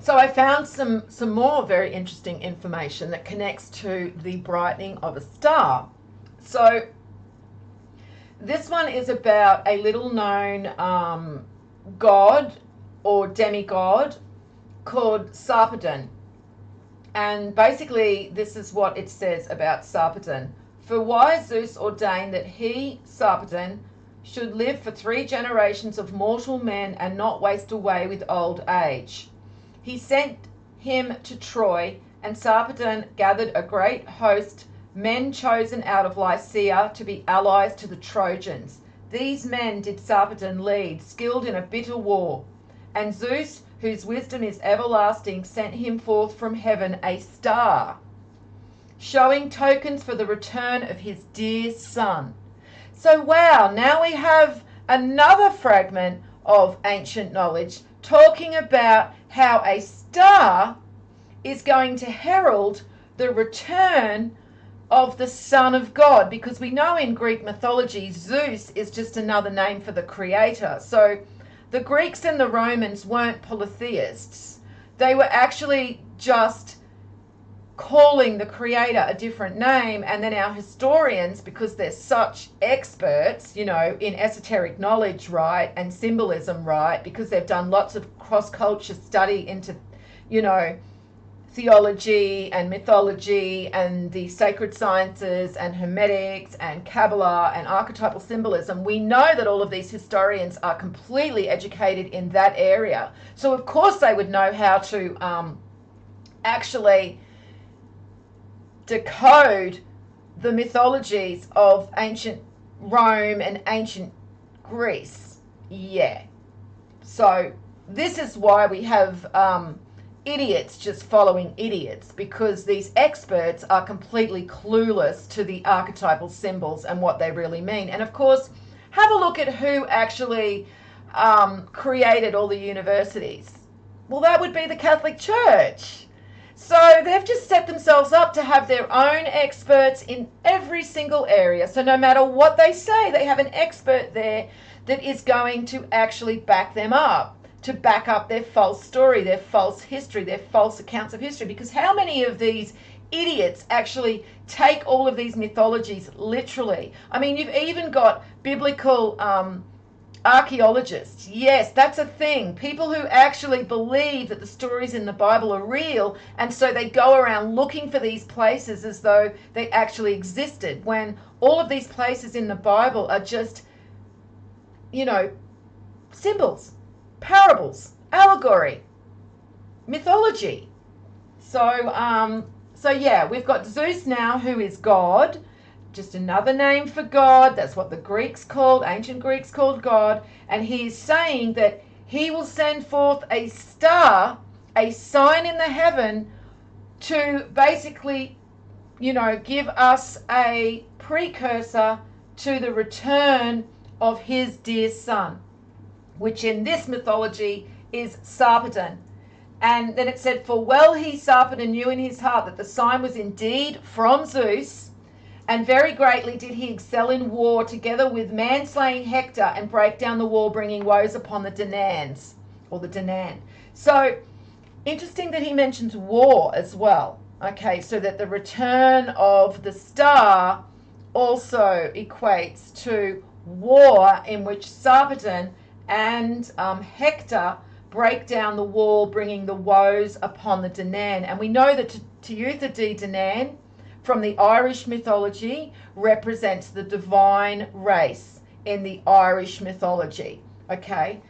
So I found some more very interesting information that connects to the brightening of a star. So this one is about a little known god or demigod called Sarpedon. And basically this is what it says about Sarpedon. For wise Zeus ordained that he, Sarpedon, should live for 3 generations of mortal men and not waste away with old age. He sent him to Troy, and Sarpedon gathered a great host, men chosen out of Lycia to be allies to the Trojans. These men did Sarpedon lead, skilled in a bitter war. And Zeus, whose wisdom is everlasting, sent him forth from heaven a star, showing tokens for the return of his dear son. So wow, now we have another fragment of ancient knowledge talking about how a star is going to herald the return of the Son of God, because we know in Greek mythology Zeus is just another name for the creator. So the Greeks and the Romans weren't polytheists. They were actually just calling the creator a different name, and then our historians, because they're such experts, you know, in esoteric knowledge, right, and symbolism, right, because they've done lots of cross-culture study into, you know, theology and mythology and the sacred sciences and hermetics and Kabbalah and archetypal symbolism, we know that all of these historians are completely educated in that area. So of course they would know how to actually decode the mythologies of ancient Rome and ancient Greece. Yeah. So this is why we have idiots just following idiots, because these experts are completely clueless to the archetypal symbols and what they really mean. And of course, have a look at who actually created all the universities. Well, that would be the Catholic Church. So they've just set themselves up to have their own experts in every single area. So no matter what they say, they have an expert there that is going to actually back them up, to back up their false story, their false history, their false accounts of history. Because how many of these idiots actually take all of these mythologies literally? I mean, you've even got biblical archaeologists. Yes, that's a thing. People who actually believe that the stories in the Bible are real, and so they go around looking for these places as though they actually existed, when all of these places in the Bible are just, you know, symbols, parables, allegory, mythology. So yeah, we've got Zeus now, who is God, just another name for God. That's what the Greeks called, ancient Greeks called God. And he is saying that he will send forth a star, a sign in the heaven, to basically, give us a precursor to the return of his dear son, which in this mythology is Sarpedon. And then it said, for well he Sarpedon knew in his heart that the sign was indeed from Zeus, and very greatly did he excel in war, together with man-slaying Hector, and break down the wall, bringing woes upon the Danans, or the Danan. So interesting that he mentions war as well. Okay, so that the return of the star also equates to war, in which Sarpedon and Hector break down the wall, bringing the woes upon the Danan. And we know that Teuta de Danan from the Irish mythology represents the divine race in the Irish mythology. Okay,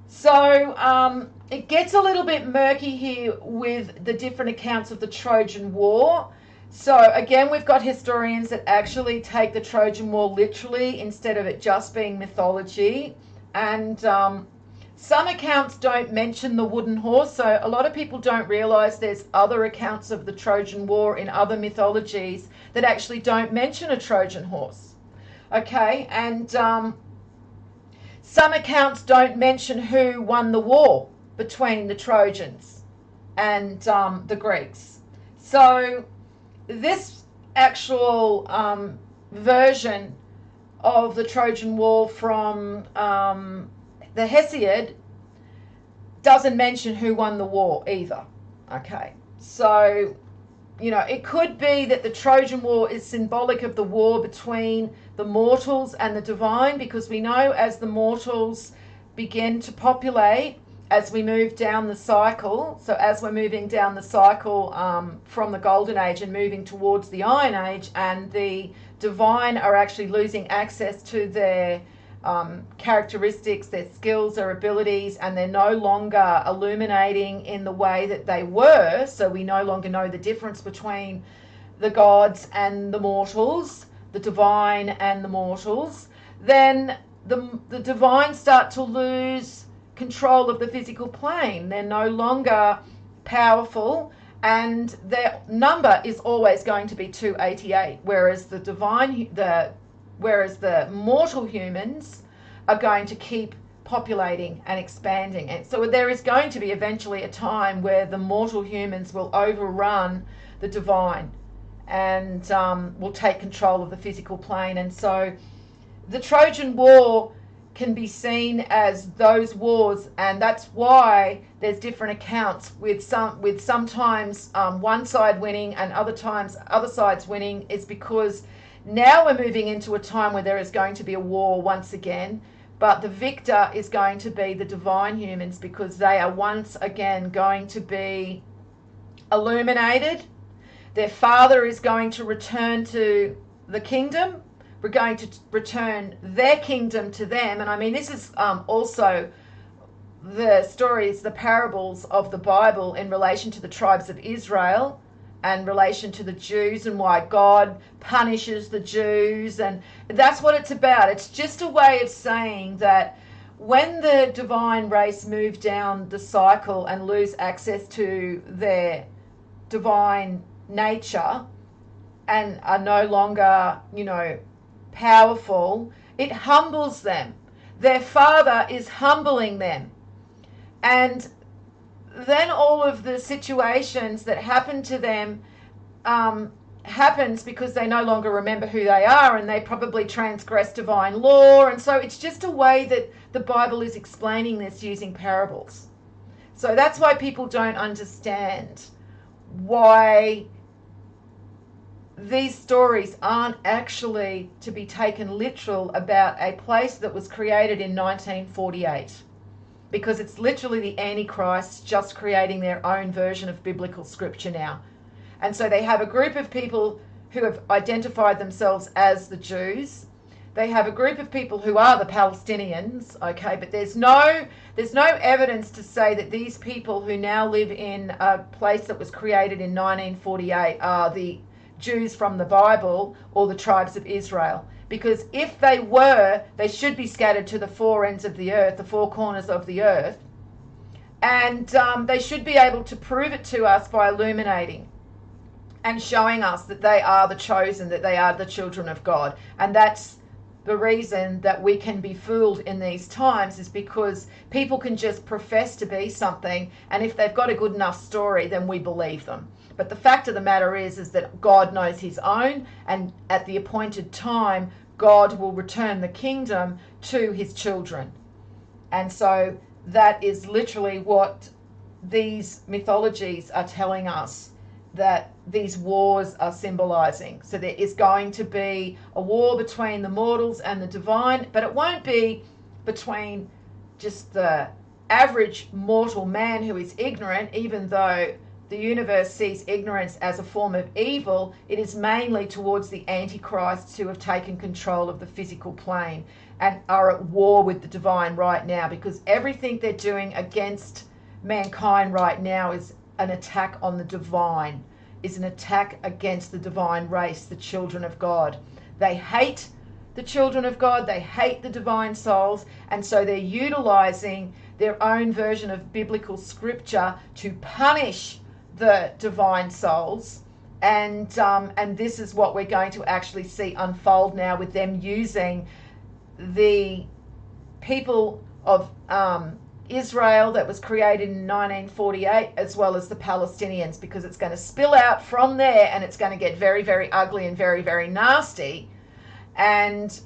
so it gets a little bit murky here with the different accounts of the Trojan War. So again, we've got historians that actually take the Trojan War literally instead of it just being mythology. And some accounts don't mention the wooden horse, so a lot of people don't realize there's other accounts of the Trojan War in other mythologies that actually don't mention a Trojan horse. Okay, and some accounts don't mention who won the war between the Trojans and the Greeks. So this actual version of the Trojan War from the Hesiod doesn't mention who won the war either. Okay, so it could be that the Trojan War is symbolic of the war between the mortals and the divine, because we know as the mortals begin to populate, as we move down the cycle, so as we're moving down the cycle from the Golden Age and moving towards the Iron Age, and the divine are actually losing access to their characteristics, their skills, their abilities, and they're no longer illuminating in the way that they were, so we no longer know the difference between the gods and the mortals, the divine and the mortals, then the divine start to lose control of the physical plane. They're no longer powerful, and their number is always going to be 288, whereas the mortal humans are going to keep populating and expanding. And so there is going to be eventually a time where the mortal humans will overrun the divine and will take control of the physical plane. And so the Trojan War can be seen as those wars, and that's why there's different accounts with sometimes one side winning and other times other sides winning. Is because now we're moving into a time where there is going to be a war once again, but the victor is going to be the divine humans, because they are once again going to be illuminated. Their father is going to return to the kingdom. We're going to return their kingdom to them. And I mean, this is also the stories, the parables of the Bible in relation to the tribes of Israel and relation to the Jews, and why God punishes the Jews. And that's what it's about. It's just a way of saying that when the divine race move down the cycle and lose access to their divine nature and are no longer, powerful, it humbles them. Their father is humbling them. And then all of the situations that happen to them happens because they no longer remember who they are, and they probably transgress divine law. And so it's just a way that the Bible is explaining this using parables. So that's why people don't understand why these stories aren't actually to be taken literal about a place that was created in 1948, because it's literally the Antichrist just creating their own version of biblical scripture now. And so they have a group of people who have identified themselves as the Jews. They have a group of people who are the Palestinians, okay, but there's no evidence to say that these people who now live in a place that was created in 1948 are the Jews from the Bible or the tribes of Israel. Because if they were, they should be scattered to the four ends of the earth, the four corners of the earth, and they should be able to prove it to us by illuminating and showing us that they are the chosen, that they are the children of God. And that's the reason that we can be fooled in these times, is because people can just profess to be something, and if they've got a good enough story, then we believe them. But the fact of the matter is that God knows his own, and at the appointed time, God will return the kingdom to his children. And so that is literally what these mythologies are telling us, that these wars are symbolizing. So there is going to be a war between the mortals and the divine, but it won't be between just the average mortal man who is ignorant, even though the universe sees ignorance as a form of evil. It is mainly towards the antichrists who have taken control of the physical plane and are at war with the divine right now, because everything they're doing against mankind right now is an attack on the divine, is an attack against the divine race, the children of God. They hate the children of God, they hate the divine souls, and so they're utilizing their own version of biblical scripture to punish the divine souls. And this is what we're going to actually see unfold now, with them using the people of Israel that was created in 1948, as well as the Palestinians, because it's going to spill out from there, and it's going to get very, very ugly and very, very nasty, and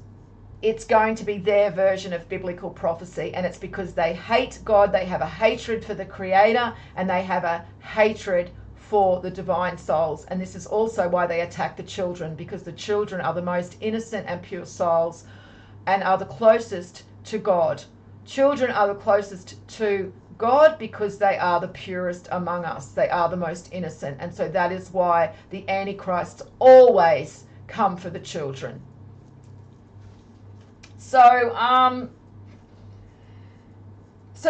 it's going to be their version of biblical prophecy. And it's because they hate God, they have a hatred for the Creator, and they have a hatred for the divine souls. And this is also why they attack the children, because the children are the most innocent and pure souls and are the closest to God. Children are the closest to God because they are the purest among us. They are the most innocent. And so that is why the Antichrists always come for the children. So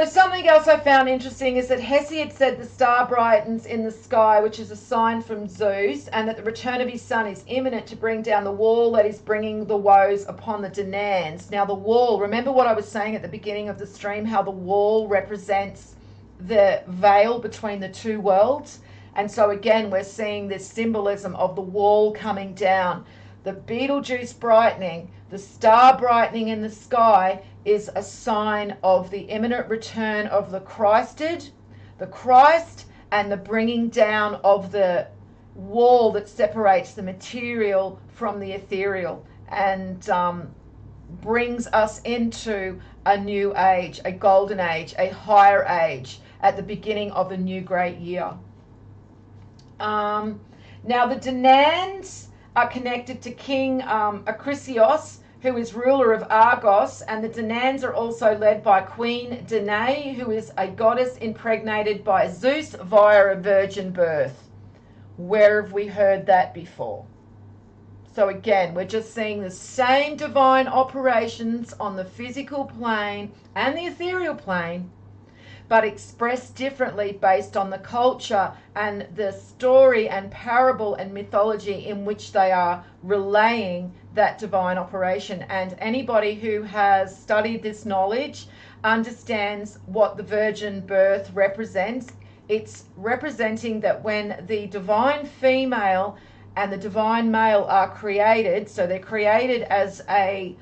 something else I found interesting is that Hesiod said the star brightens in the sky, which is a sign from Zeus, and that the return of his son is imminent to bring down the wall that is bringing the woes upon the Danans. Now the wall, remember what I was saying at the beginning of the stream, how the wall represents the veil between the two worlds? And so again, we're seeing this symbolism of the wall coming down. The Betelgeuse brightening, the star brightening in the sky, is a sign of the imminent return of the Christed, the Christ, and the bringing down of the wall that separates the material from the ethereal, and brings us into a new age, a golden age, a higher age, at the beginning of a new great year. Now the Danans are connected to King Acrisios, who is ruler of Argos, and the Danans are also led by Queen Danae, who is a goddess impregnated by Zeus via a virgin birth. Where have we heard that before? So again, we're just seeing the same divine operations on the physical plane and the ethereal plane, but expressed differently based on the culture and the story and parable and mythology in which they are relaying that divine operation. And anybody who has studied this knowledge understands what the virgin birth represents. It's representing that when the divine female and the divine male are created, so they're created as a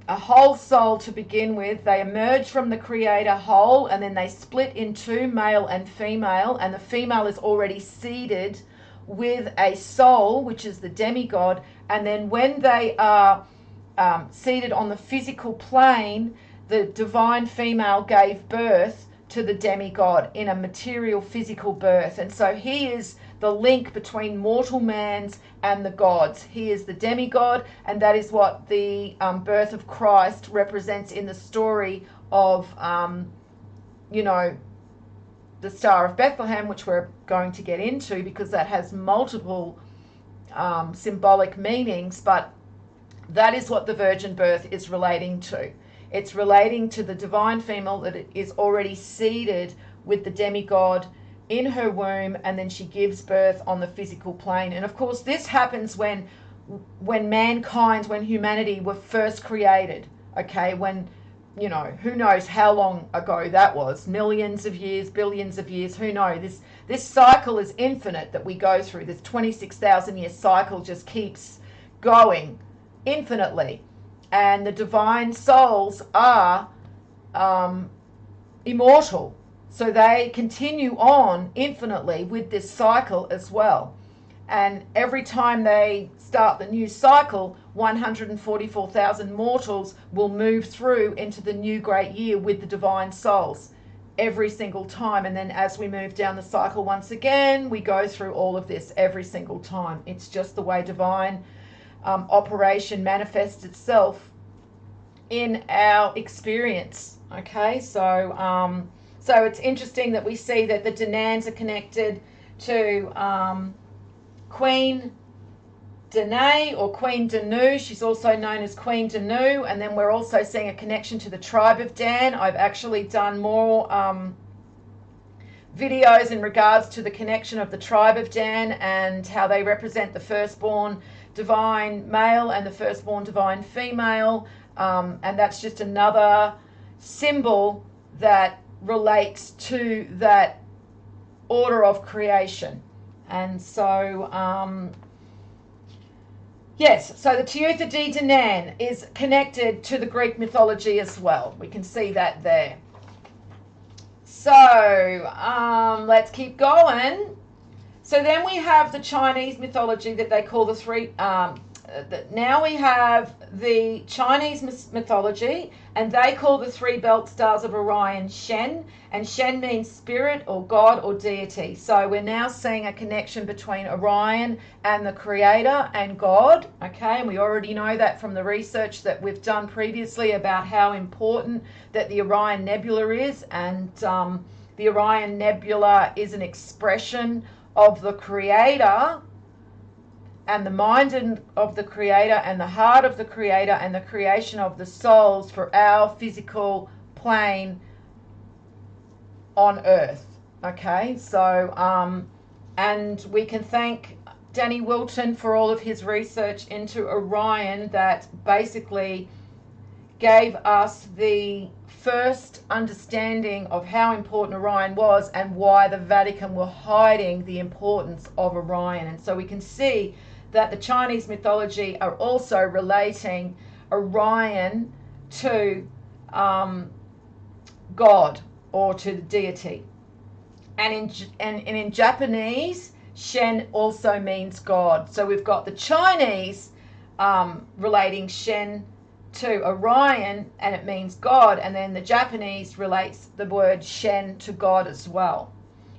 whole soul to begin with. They emerge from the creator whole, and then they split in two, male and female, and the female is already seeded with a soul, which is the demigod. And then when they are seated on the physical plane, the divine female gave birth to the demigod in a material physical birth. And so he is the link between mortal man's and the gods. He is the demigod, and that is what the birth of Christ represents in the story of, the Star of Bethlehem, which we're going to get into because that has multiple symbolic meanings. But That is what the virgin birth is relating to. It's relating to the divine female that is already seated with the demigod in her womb, and then she gives birth on the physical plane. And of course, this happens when mankind, when humanity were first created, okay, when, you know, who knows how long ago that was, millions of years, billions of years, who knows. This cycle is infinite that we go through. This 26,000 year cycle just keeps going infinitely, and the divine souls are immortal, so they continue on infinitely with this cycle as well. And every time they start the new cycle, 144,000 mortals will move through into the new great year with the divine souls every single time. And then as we move down the cycle once again, we go through all of this every single time. It's just the way divine operation manifests itself in our experience. Okay, so it's interesting that we see that the Danans are connected to Queen Danae or Queen Danu. She's also known as Queen Danu. And then we're also seeing a connection to the tribe of Dan. I've actually done more videos in regards to the connection of the tribe of Dan and how they represent the firstborn divine male and the firstborn divine female. And that's just another symbol that relates to that order of creation. And so, yes, so the Teutha de Danann is connected to the Greek mythology as well. We can see that there. So, let's keep going. So then we have the Chinese mythology that they call the three... now we have the Chinese mythology, and they call the three belt stars of Orion Shen, and Shen means spirit or God or deity. So we're now seeing a connection between Orion and the creator and God, okay, and we already know that from the research that we've done previously about how important that the Orion Nebula is, and the Orion Nebula is an expression of the creator and the mind of the creator and the heart of the creator and the creation of the souls for our physical plane on earth. Okay, so and we can thank Danny Wilton for all of his research into Orion that basically gave us the first understanding of how important Orion was and why the Vatican were hiding the importance of Orion. And so we can see that the Chinese mythology are also relating Orion to God or to the deity. And in Japanese, Shen also means God. So we've got the Chinese relating Shen to Orion, and it means God, and then the Japanese relates the word Shen to God as well.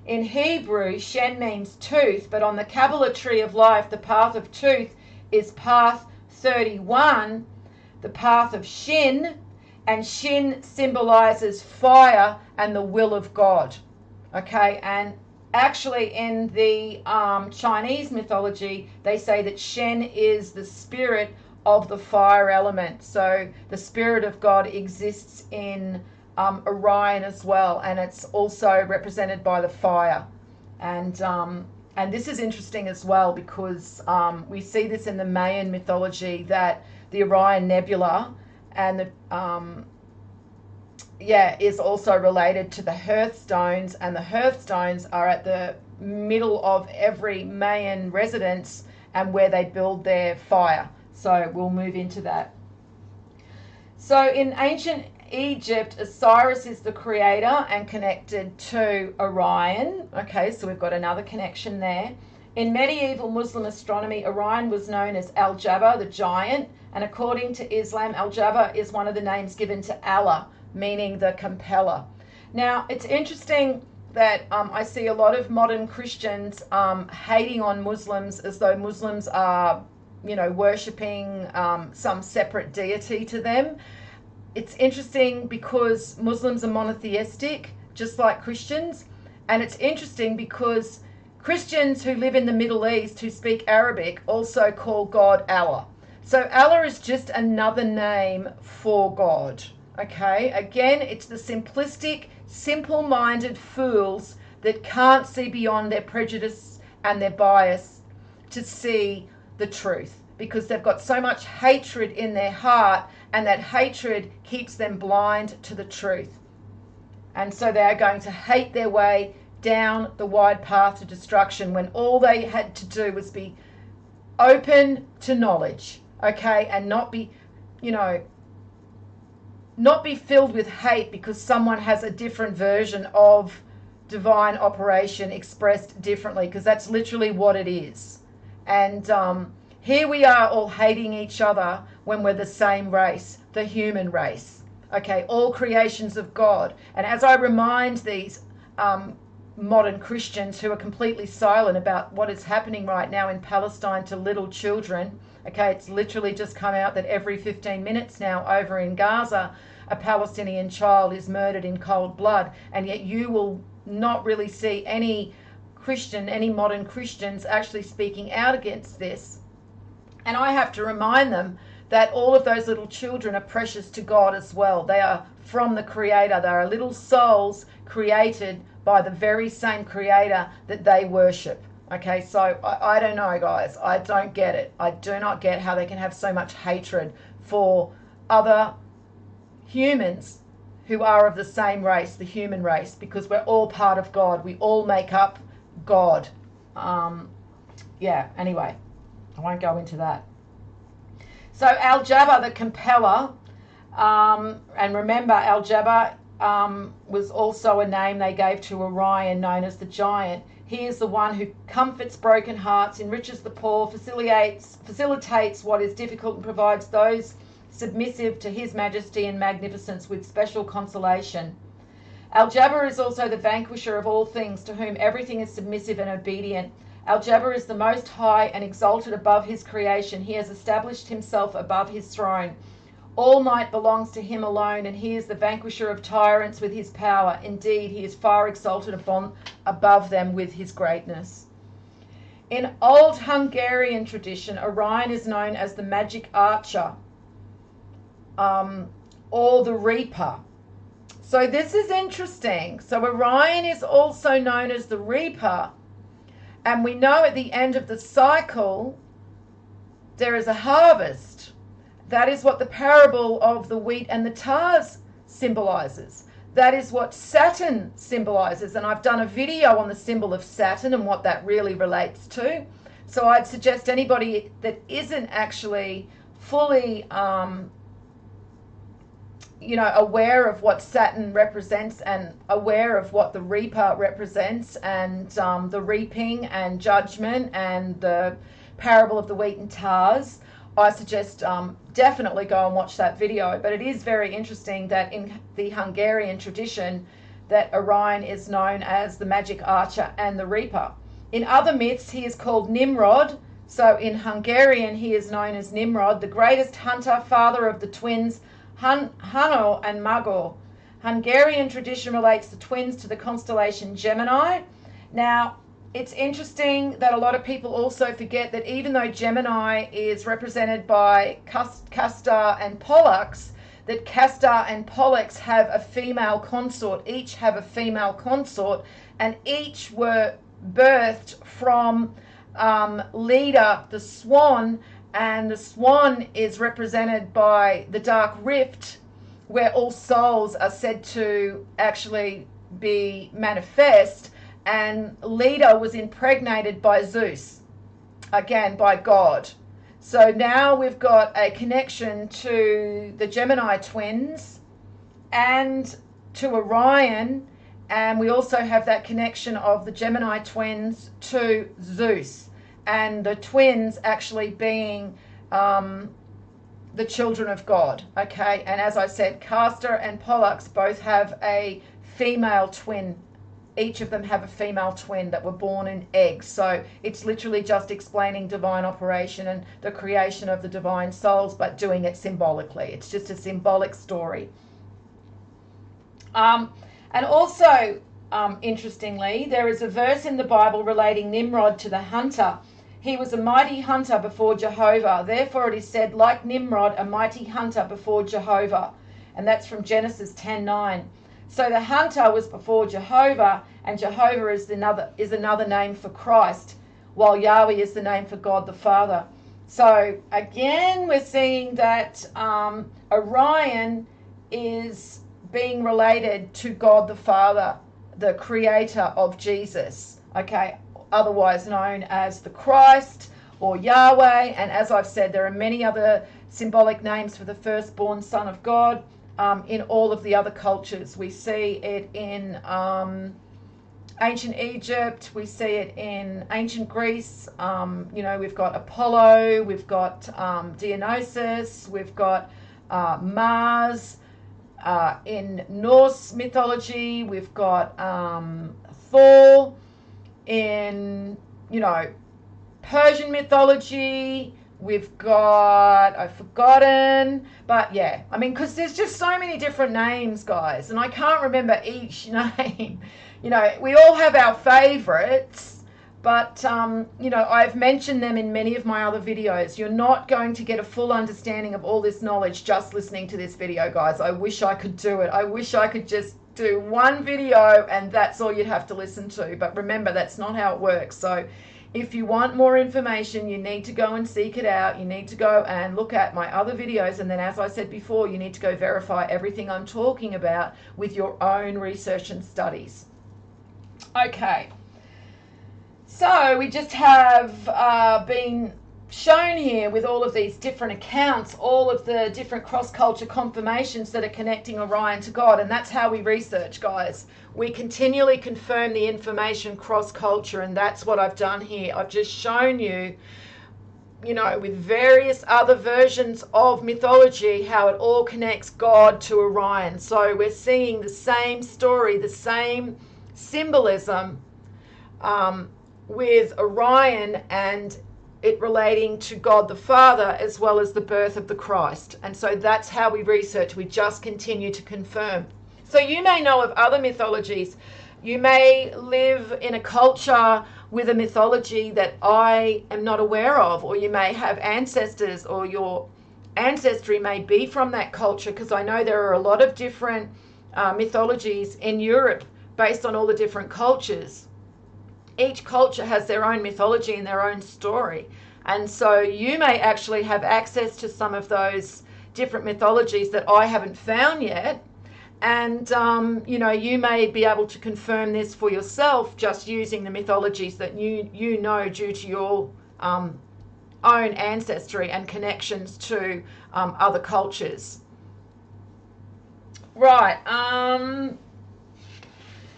In Hebrew, Shen means tooth, but on the Kabbalah tree of life, the path of tooth is path 31, the path of Shin, and Shin symbolizes fire and the will of God. Okay, and actually in the Chinese mythology, they say that Shen is the spirit of the fire element. So the spirit of God exists in Orion as well, and it's also represented by the fire. And this is interesting as well because we see this in the Mayan mythology that the Orion Nebula and the is also related to the hearthstones, and the hearthstones are at the middle of every Mayan residence and where they build their fire. So we'll move into that. So in ancient Egypt, Osiris is the creator and connected to Orion. Okay, so we've got another connection there. In medieval Muslim astronomy, Orion was known as Al-Jabbar, the giant, and according to Islam, Al-Jabbar is one of the names given to Allah, meaning the compeller. Now, it's interesting that I see a lot of modern Christians hating on Muslims as though Muslims are, you know, worshipping some separate deity to them. It's interesting because Muslims are monotheistic, just like Christians. And it's interesting because Christians who live in the Middle East who speak Arabic also call God Allah. So Allah is just another name for God. Okay, again, it's the simplistic, simple-minded fools that can't see beyond their prejudice and their bias to see the truth, because they've got so much hatred in their heart, and that hatred keeps them blind to the truth. And so they are going to hate their way down the wide path to destruction, when all they had to do was be open to knowledge, okay, and not be, not be filled with hate because someone has a different version of divine operation expressed differently, because that's literally what it is. And here we are all hating each other when we're the same race, the human race. Okay, all creations of God. And as I remind these modern Christians who are completely silent about what is happening right now in Palestine to little children, okay, it's literally just come out that every 15 minutes now over in Gaza, a Palestinian child is murdered in cold blood, and yet you will not really see any Christian, any modern Christians actually speaking out against this. And I have to remind them that all of those little children are precious to God as well. They are from the Creator. They are little souls created by the very same Creator that they worship. Okay, so I don't know, guys. I don't get it. I do not get how they can have so much hatred for other humans who are of the same race, the human race, because we're all part of God. We all make up God. Yeah, anyway, I won't go into that. So Al-Jabbar, the compeller, and remember Al-Jabbar was also a name they gave to Orion, known as the giant. He is the one who comforts broken hearts, enriches the poor, facilitates what is difficult, and provides those submissive to his majesty and magnificence with special consolation. Al-Jabbar is also the vanquisher of all things, to whom everything is submissive and obedient. Al-Jabbar is the most high and exalted above his creation. He has established himself above his throne. All might belongs to him alone, and he is the vanquisher of tyrants with his power. Indeed, he is far exalted above them with his greatness. In old Hungarian tradition, Orion is known as the magic archer, or the reaper. So this is interesting. So Orion is also known as the reaper, and we know at the end of the cycle there is a harvest. That is what the parable of the wheat and the tares symbolizes. That is what Saturn symbolizes, and I've done a video on the symbol of Saturn and what that really relates to. So I'd suggest anybody that isn't actually fully aware of what Saturn represents and aware of what the reaper represents, and the reaping and judgment and the parable of the wheat and tares, I suggest definitely go and watch that video. But it is very interesting that in the Hungarian tradition that Orion is known as the magic archer and the reaper. In other myths, he is called Nimrod. So in Hungarian, he is known as Nimrod, the greatest hunter, father of the twins Hanno and Magor. Hungarian tradition relates the twins to the constellation Gemini. Now, it's interesting that a lot of people also forget that even though Gemini is represented by Castor and Pollux, that Castor and Pollux have a female consort, each have a female consort, and each were birthed from Leda, the swan, and the swan is represented by the dark rift, where all souls are said to actually be manifest. And Leda was impregnated by Zeus, again by God. So now we've got a connection to the Gemini twins and to Orion, and we also have that connection of the Gemini twins to Zeus, and the twins actually being the children of God. Okay, and as I said, Castor and Pollux both have a female twin. Each of them have a female twin that were born in eggs. So it's literally just explaining divine operation and the creation of the divine souls, but doing it symbolically. It's just a symbolic story. And also, interestingly, there is a verse in the Bible relating Nimrod to the hunter. He was a mighty hunter before Jehovah. Therefore it is said, like Nimrod, a mighty hunter before Jehovah. And that's from Genesis 10:9. So the hunter was before Jehovah, and Jehovah is another name for Christ, while Yahweh is the name for God the Father. So again, we're seeing that Orion is being related to God the Father, the creator of Jesus, okay, otherwise known as the Christ or Yahweh. And as I've said, there are many other symbolic names for the firstborn Son of God in all of the other cultures. We see it in ancient Egypt, we see it in ancient Greece. You know, we've got Apollo, we've got Dionysus, we've got Mars. In Norse mythology, we've got Thor. In, you know, Persian mythology, we've got, I've forgotten, but yeah, I mean, because there's just so many different names, guys, and I can't remember each name. You know, we all have our favorites, but, you know, I've mentioned them in many of my other videos. You're not going to get a full understanding of all this knowledge just listening to this video, guys. I wish I could do it. I wish I could just do one video and that's all you'd have to listen to. But remember, that's not how it works. So if you want more information, you need to go and seek it out. You need to go and look at my other videos. And then, as I said before, you need to go verify everything I'm talking about with your own research and studies. Okay. So we just have been shown here with all of these different accounts, all of the different cross-culture confirmations that are connecting Orion to God. And that's how we research, guys. We continually confirm the information cross-culture, and that's what I've done here. I've just shown you, you know, with various other versions of mythology, how it all connects God to Orion. So we're seeing the same story, the same symbolism with Orion and it relating to God the Father, as well as the birth of the Christ. And so that's how we research. We just continue to confirm. So you may know of other mythologies. You may live in a culture with a mythology that I am not aware of, or you may have ancestors, or your ancestry may be from that culture, because I know there are a lot of different mythologies in Europe based on all the different cultures. Each culture has their own mythology and their own story. And so you may actually have access to some of those different mythologies that I haven't found yet. And, you know, you may be able to confirm this for yourself just using the mythologies that you know due to your own ancestry and connections to other cultures. Right.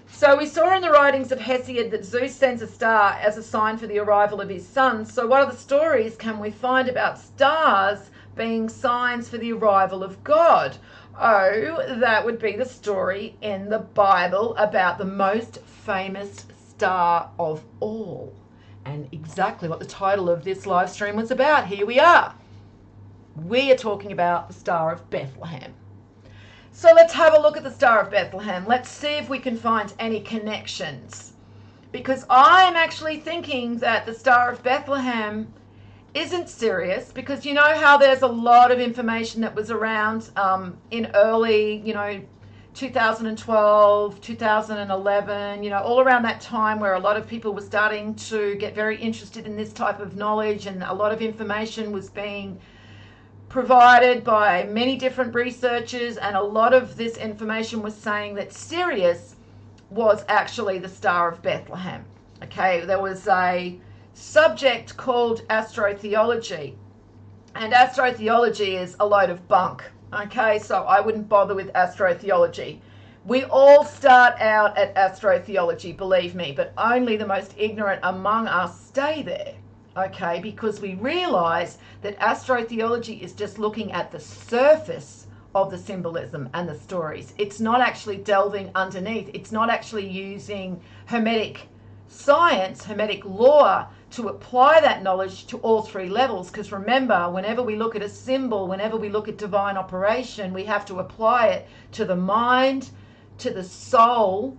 So we saw in the writings of Hesiod that Zeus sends a star as a sign for the arrival of his son. So what other stories can we find about stars being signs for the arrival of God? Oh, that would be the story in the Bible about the most famous star of all. And exactly what the title of this live stream was about. Here we are. We are talking about the Star of Bethlehem. So let's have a look at the Star of Bethlehem. Let's see if we can find any connections. Because I'm actually thinking that the Star of Bethlehem isn't Sirius, because you know how there's a lot of information that was around in early, 2012, 2011, all around that time where a lot of people were starting to get very interested in this type of knowledge, and a lot of information was being provided by many different researchers, and a lot of this information was saying that Sirius was actually the Star of Bethlehem. Okay, there was a subject called astrotheology, and astrotheology is a load of bunk. Okay, so I wouldn't bother with astrotheology. We all start out at astrotheology, believe me, but only the most ignorant among us stay there. Okay, because we realize that astrotheology is just looking at the surface of the symbolism and the stories. It's not actually delving underneath. It's not actually using Hermetic science, Hermetic law, to apply that knowledge to all three levels. Because remember, whenever we look at a symbol, whenever we look at divine operation, we have to apply it to the mind, to the soul,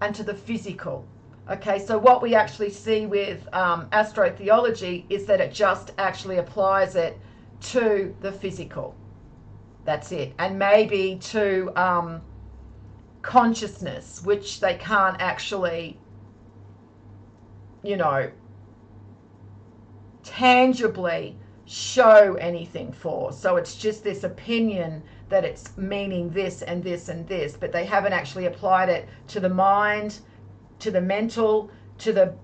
and to the physical. Okay, so what we actually see with astrotheology is that it just actually applies it to the physical. That's it. And maybe to consciousness, which they can't actually, you know, tangibly show anything for. So it's just this opinion that it's meaning this and this and this, but they haven't actually applied it to the mind, to the mental, to the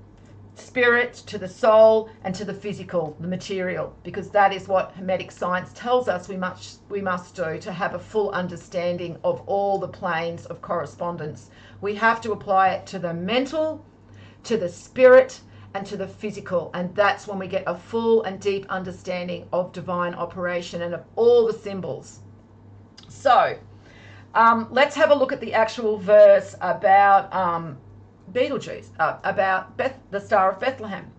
spirit, to the soul, and to the physical, the material, because that is what Hermetic science tells us we must do to have a full understanding of all the planes of correspondence. We have to apply it to the mental, to the spirit, and to the physical, and that's when we get a full and deep understanding of divine operation and of all the symbols. So let's have a look at the actual verse about Betelgeuse, about the Star of Bethlehem.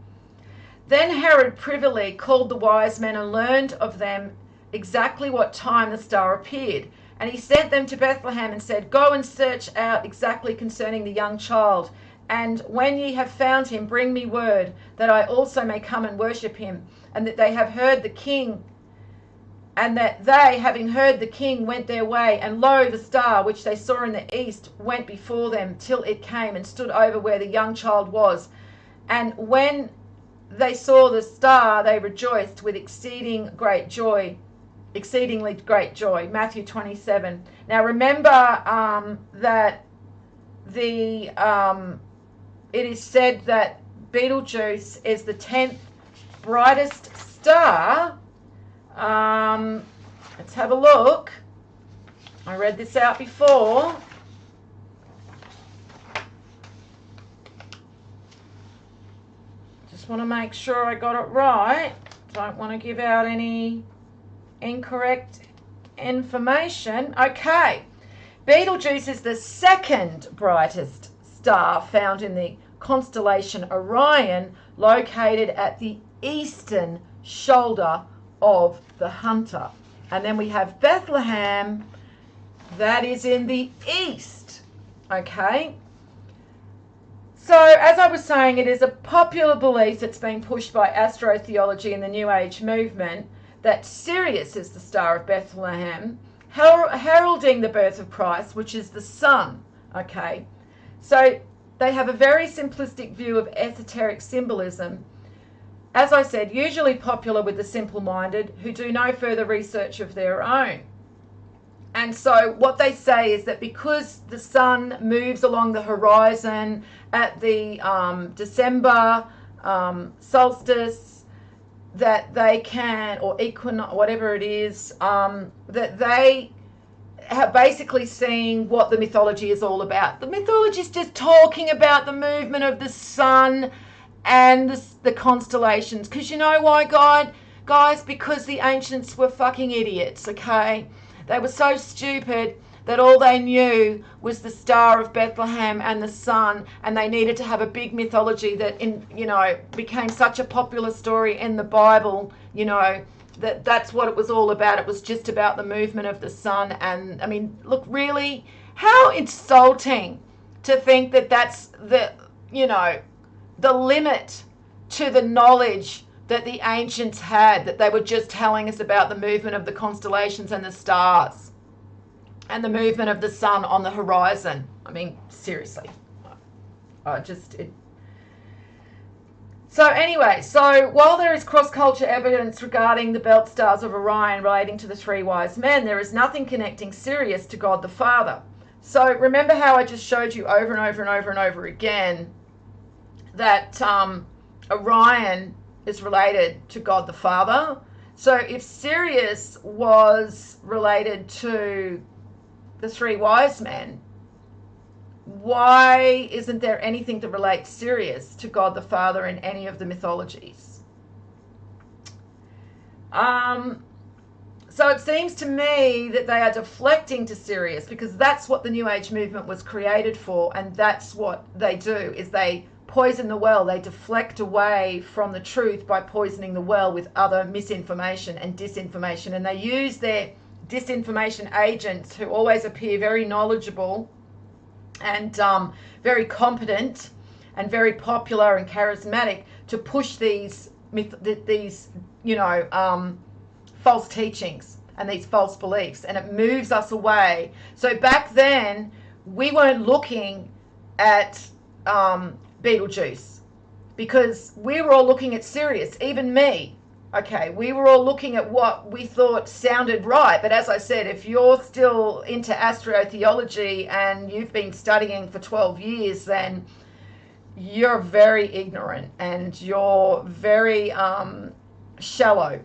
Then Herod privily called the wise men and learned of them exactly what time the star appeared. And he sent them to Bethlehem and said, "Go and search out exactly concerning the young child. And when ye have found him, bring me word, that I also may come and worship him. And that they have heard the king, and that they, having heard the king, went their way. And lo, the star which they saw in the east went before them till it came and stood over where the young child was. And when they saw the star, they rejoiced with exceedingly great joy." Matthew 27. Now remember that it is said that Betelgeuse is the 10th brightest star. Let's have a look. I read this out before. Just want to make sure I got it right. Don't want to give out any incorrect information. Okay. Betelgeuse is the second brightest star found in the constellation Orion, located at the eastern shoulder of the Hunter. And then we have Bethlehem, that is in the east. Okay, so as I was saying, it is a popular belief that's been pushed by astrotheology and the New Age movement that Sirius is the Star of Bethlehem, heralding the birth of Christ, which is the sun. Okay, so they have a very simplistic view of esoteric symbolism, as I said, usually popular with the simple-minded who do no further research of their own. And so what they say is that because the sun moves along the horizon at the December solstice, that they can, or equinox, whatever it is, that they have basically seen what the mythology is all about. The mythology is just talking about the movement of the sun and the constellations. Because you know why, guys? Because the ancients were fucking idiots, okay? They were so stupid that all they knew was the Star of Bethlehem and the sun, and they needed to have a big mythology that, became such a popular story in the Bible, that's what it was all about. It was just about the movement of the sun. And, I mean, look, really, how insulting to think that that's the limit to the knowledge that the ancients had, that they were just telling us about the movement of the constellations and the stars and the movement of the sun on the horizon. I mean, seriously. So anyway, so while there is cross-culture evidence regarding the belt stars of Orion relating to the three wise men, there is nothing connecting Sirius to God the Father. So remember how I just showed you over and over and over and over again that Orion is related to God the Father. So if Sirius was related to the three wise men, why isn't there anything to relate Sirius to God the Father in any of the mythologies? So it seems to me that they are deflecting to Sirius, because that's what the New Age movement was created for, and that's what they do, is they poison the well. They deflect away from the truth by poisoning the well with other misinformation and disinformation, and they use their disinformation agents, who always appear very knowledgeable and very competent and very popular and charismatic to push these false teachings and these false beliefs, and it moves us away. So back then we weren't looking at Betelgeuse, because we were all looking at Sirius, even me. Okay, we were all looking at what we thought sounded right. But as I said, if you're still into astrotheology and you've been studying for 12 years, then you're very ignorant and you're very shallow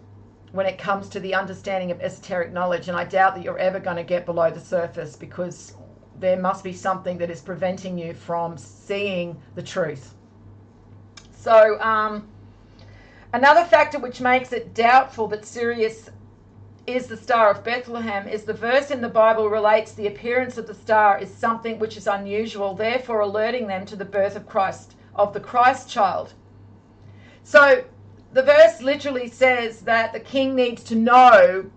when it comes to the understanding of esoteric knowledge. And I doubt that you're ever going to get below the surface, because there must be something that is preventing you from seeing the truth. So another factor which makes it doubtful that Sirius is the Star of Bethlehem is the verse in the Bible relates the appearance of the star is something which is unusual, therefore alerting them to the birth of Christ, of the Christ child. So the verse literally says that the king needs to know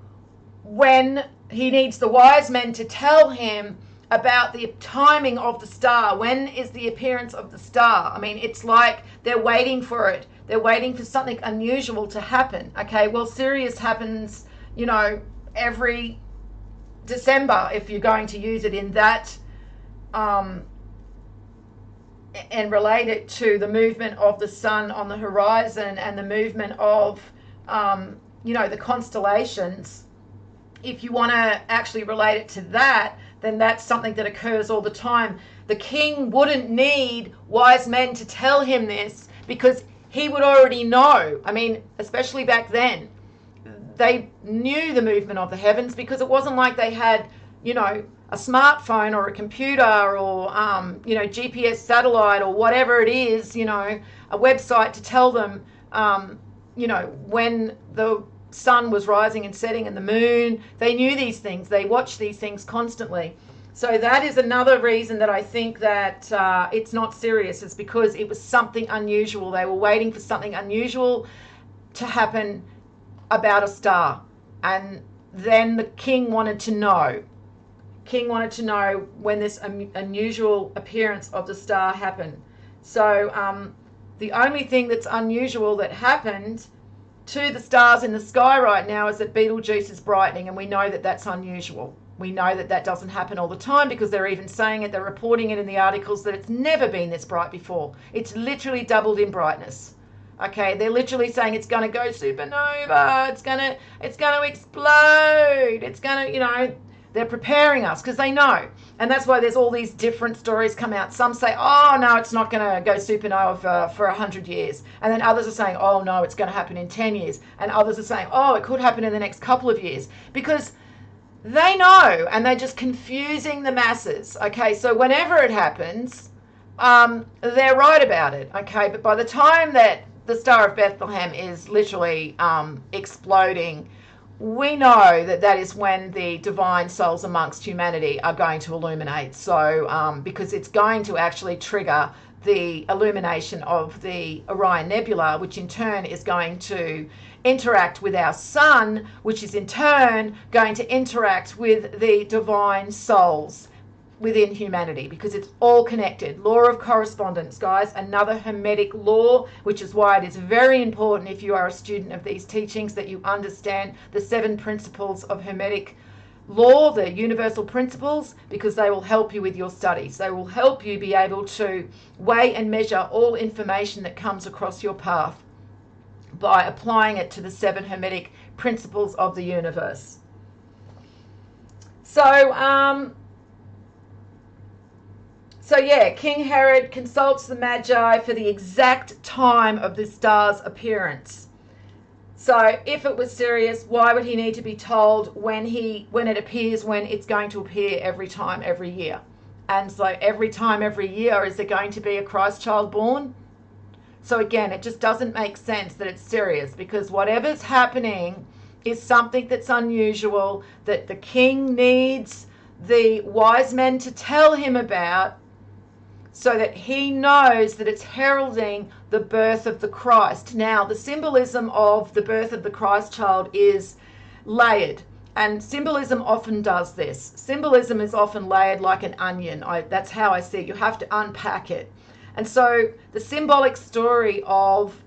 when he needs the wise men to tell him about the timing of the star. When is the appearance of the star? I mean, it's like they're waiting for it. They're waiting for something unusual to happen. Okay, well, Sirius happens, every December, if you're going to use it in that, and relate it to the movement of the sun on the horizon and the movement of, the constellations. If you want to actually relate it to that, then that's something that occurs all the time. The king wouldn't need wise men to tell him this, because he would already know. I mean, especially back then, they knew the movement of the heavens, because it wasn't like they had, a smartphone or a computer or, GPS satellite or whatever it is, a website to tell them, when the sun was rising and setting and the moon. They knew these things. They watched these things constantly. So that is another reason that I think that it's not Sirius. It's because it was something unusual. They were waiting for something unusual to happen about a star. And then the king wanted to know. King wanted to know when this unusual appearance of the star happened. So the only thing that's unusual that happened to the stars in the sky right now is that Betelgeuse is brightening, and we know that that's unusual. We know that that doesn't happen all the time, because they're even saying it, they're reporting it in the articles, that it's never been this bright before. It's literally doubled in brightness. Okay, they're literally saying it's going to go supernova, it's going to explode, it's going to, they're preparing us because they know. And that's why there's all these different stories come out. Some say, oh, no, it's not going to go supernova for 100 years. And then others are saying, oh, no, it's going to happen in 10 years. And others are saying, oh, it could happen in the next couple of years. Because they know, and they're just confusing the masses. Okay, so whenever it happens, they're right about it. Okay, but by the time that the Star of Bethlehem is literally exploding, we know that that is when the divine souls amongst humanity are going to illuminate. So because it's going to actually trigger the illumination of the Orion Nebula, which in turn is going to interact with our sun, which is in turn going to interact with the divine souls within humanity, because it's all connected. Law of correspondence, guys, another Hermetic law, which is why it is very important, if you are a student of these teachings, that you understand the 7 principles of Hermetic law, the universal principles, because they will help you with your studies. They will help you be able to weigh and measure all information that comes across your path by applying it to the 7 Hermetic principles of the universe. So yeah, King Herod consults the Magi for the exact time of the star's appearance. So if it was Sirius, why would he need to be told when it appears, when it's going to appear every time, every year? And so every time, every year, is there going to be a Christ child born? So again, it just doesn't make sense that it's Sirius, because whatever's happening is something that's unusual, that the king needs the wise men to tell him about, so that he knows that it's heralding the birth of the Christ. Now, the symbolism of the birth of the Christ child is layered, and symbolism often does this. Symbolism is often layered like an onion. That's how I see it. You have to unpack it. And so the symbolic story of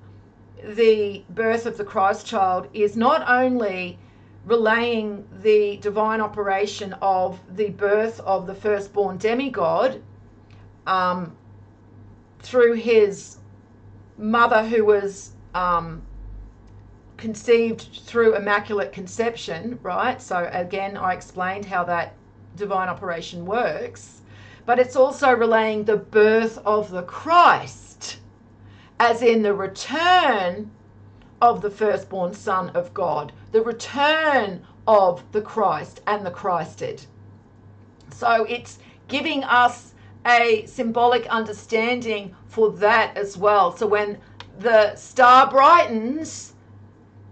the birth of the Christ child is not only relaying the divine operation of the birth of the firstborn demigod through his mother, who was conceived through immaculate conception, right? So again, I explained how that divine operation works, but it's also relaying the birth of the Christ, as in the return of the firstborn Son of God, the return of the Christ and the Christed. So it's giving us a symbolic understanding for that as well. So when the star brightens,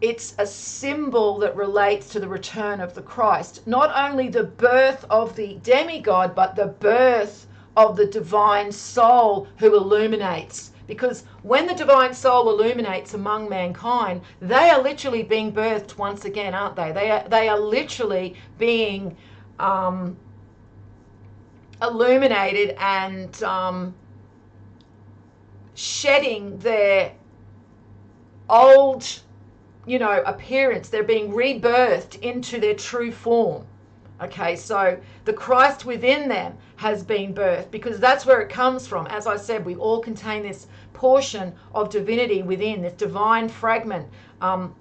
it's a symbol that relates to the return of the Christ. Not only the birth of the demigod, but the birth of the divine soul who illuminates. Because when the divine soul illuminates among mankind, they are literally being birthed once again, aren't they? They are literally being illuminated and shedding their old, appearance. They're being rebirthed into their true form. Okay, so the Christ within them has been birthed, because that's where it comes from. As I said, we all contain this portion of divinity within, this divine fragment.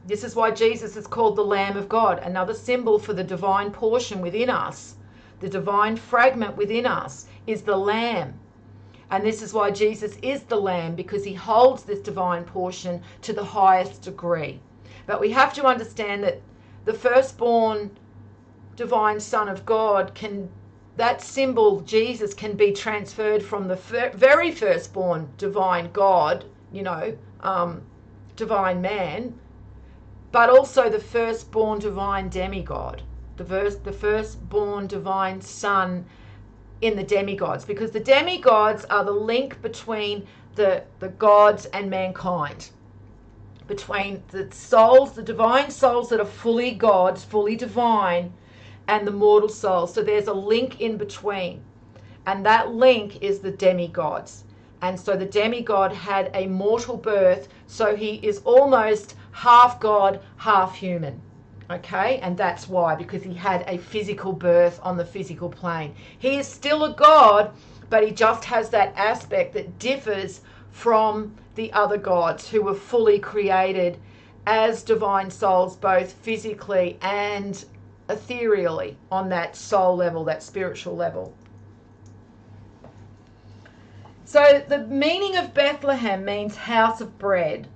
This is why Jesus is called the Lamb of God, another symbol for the divine portion within us. The divine fragment within us is the Lamb. And this is why Jesus is the Lamb, because he holds this divine portion to the highest degree. But we have to understand that the firstborn divine Son of God that symbol, Jesus, can be transferred from the very firstborn divine God, divine man, but also the firstborn divine demigod, the firstborn divine Son in the demigods, because the demigods are the link between the gods and mankind, between the souls, the divine souls that are fully gods, fully divine, and the mortal souls. So there's a link in between, and that link is the demigods. And so the demigod had a mortal birth, so he is almost half God, half human. Okay, and that's why, because he had a physical birth on the physical plane. He is still a god, but he just has that aspect that differs from the other gods who were fully created as divine souls, both physically and ethereally, on that soul level, that spiritual level. So the meaning of Bethlehem means house of bread.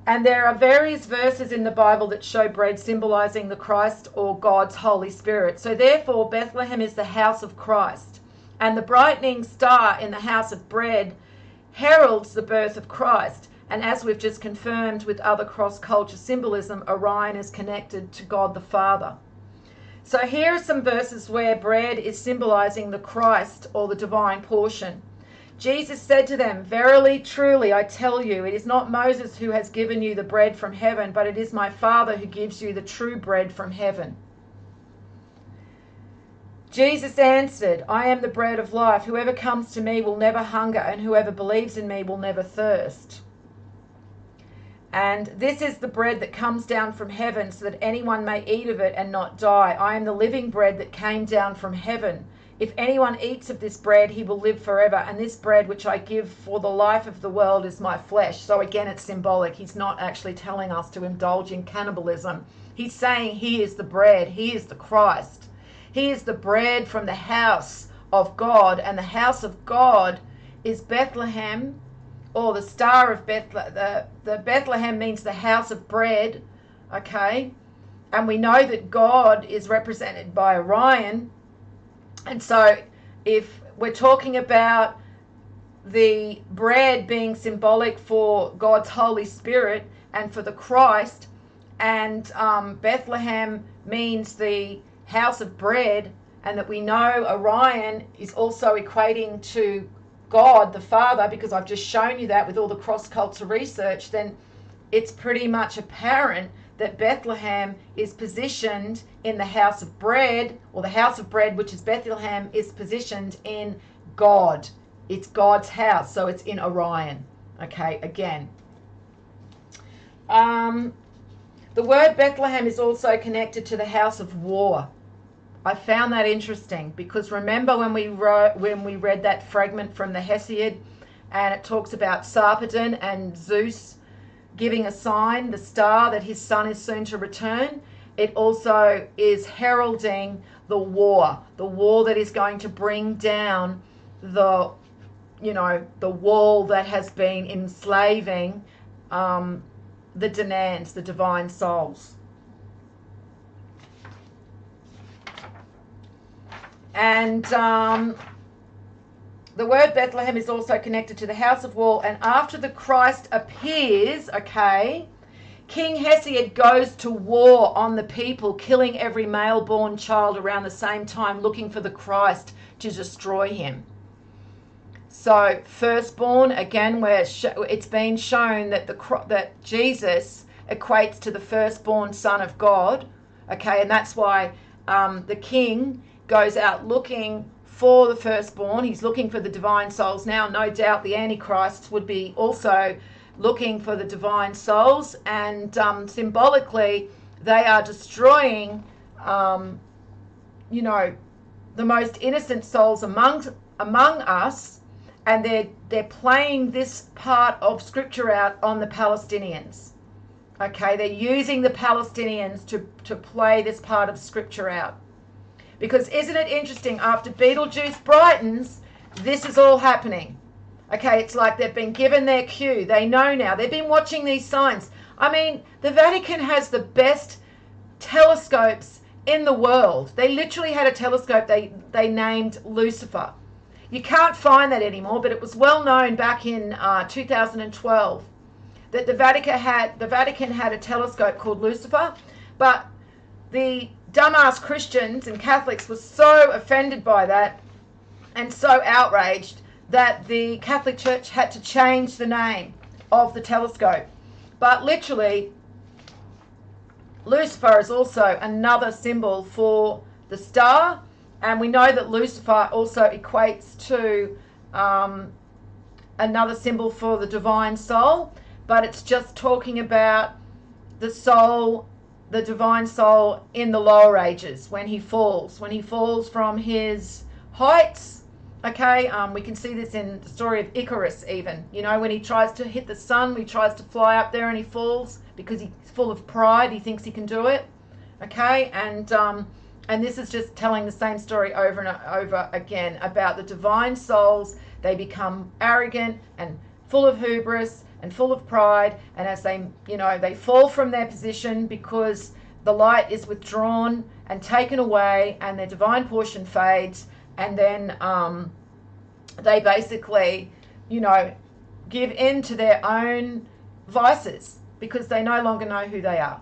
And there are various verses in the Bible that show bread symbolizing the Christ or God's Holy Spirit. So therefore, Bethlehem is the house of Christ. And the brightening star in the house of bread heralds the birth of Christ. And as we've just confirmed with other cross-culture symbolism, Orion is connected to God the Father. So here are some verses where bread is symbolizing the Christ or the divine portion. Jesus said to them, "Verily, truly, I tell you, it is not Moses who has given you the bread from heaven, but it is my Father who gives you the true bread from heaven." Jesus answered, "I am the bread of life. Whoever comes to me will never hunger, and whoever believes in me will never thirst. And this is the bread that comes down from heaven, so that anyone may eat of it and not die. I am the living bread that came down from heaven. If anyone eats of this bread, he will live forever. And this bread which I give for the life of the world is my flesh." So again, it's symbolic. He's not actually telling us to indulge in cannibalism. He's saying he is the bread. He is the Christ. He is the bread from the house of God. And the house of God is Bethlehem, or the Star of Bethlehem. The Bethlehem means the house of bread, okay? And we know that God is represented by Orion. And so if we're talking about the bread being symbolic for God's Holy Spirit and for the Christ, and Bethlehem means the house of bread, and that we know Orion is also equating to God the Father, because I've just shown you that with all the cross-culture research, then it's pretty much apparent that Bethlehem is positioned in the house of bread, or the house of bread, which is Bethlehem, is positioned in God, It's God's house, so it's in Orion. Okay, again. The word Bethlehem is also connected to the house of war. I found that interesting because remember when we read that fragment from the Hesiod, and it talks about Sarpedon and Zeus giving a sign, the star, that his son is soon to return. It also is heralding the war that is going to bring down the wall that has been enslaving the Danans, the divine souls. And the word Bethlehem is also connected to the house of war. And after the Christ appears, okay, King Hesiod goes to war on the people, killing every male-born child around the same time, looking for the Christ to destroy him. So firstborn, again, where it's been shown that that Jesus equates to the firstborn Son of God, okay, and that's why the king goes out looking for the firstborn. He's looking for the divine souls. Now, no doubt the Antichrist would be also looking for the divine souls, and symbolically they are destroying, the most innocent souls among us, and they're playing this part of scripture out on the Palestinians. Okay, they're using the Palestinians to play this part of scripture out. Because isn't it interesting, after Betelgeuse brightens, this is all happening. Okay, it's like they've been given their cue. They know now. They've been watching these signs. I mean, the Vatican has the best telescopes in the world. They literally had a telescope they named Lucifer. You can't find that anymore, but it was well known back in 2012 that the Vatican had a telescope called Lucifer, but the dumbass Christians and Catholics were so offended by that and so outraged that the Catholic Church had to change the name of the telescope. But literally, Lucifer is also another symbol for the star, and we know that Lucifer also equates to another symbol for the divine soul, but it's just talking about the soul, the divine soul in the lower ages, when he falls from his heights. Okay, we can see this in the story of Icarus even. When he tries to hit the sun, he tries to fly up there and he falls because he's full of pride. He thinks he can do it. Okay, and this is just telling the same story over and over again about the divine souls. They become arrogant and full of hubris and full of pride, and as they fall from their position because the light is withdrawn and taken away and their divine portion fades, and then they basically, give in to their own vices because they no longer know who they are.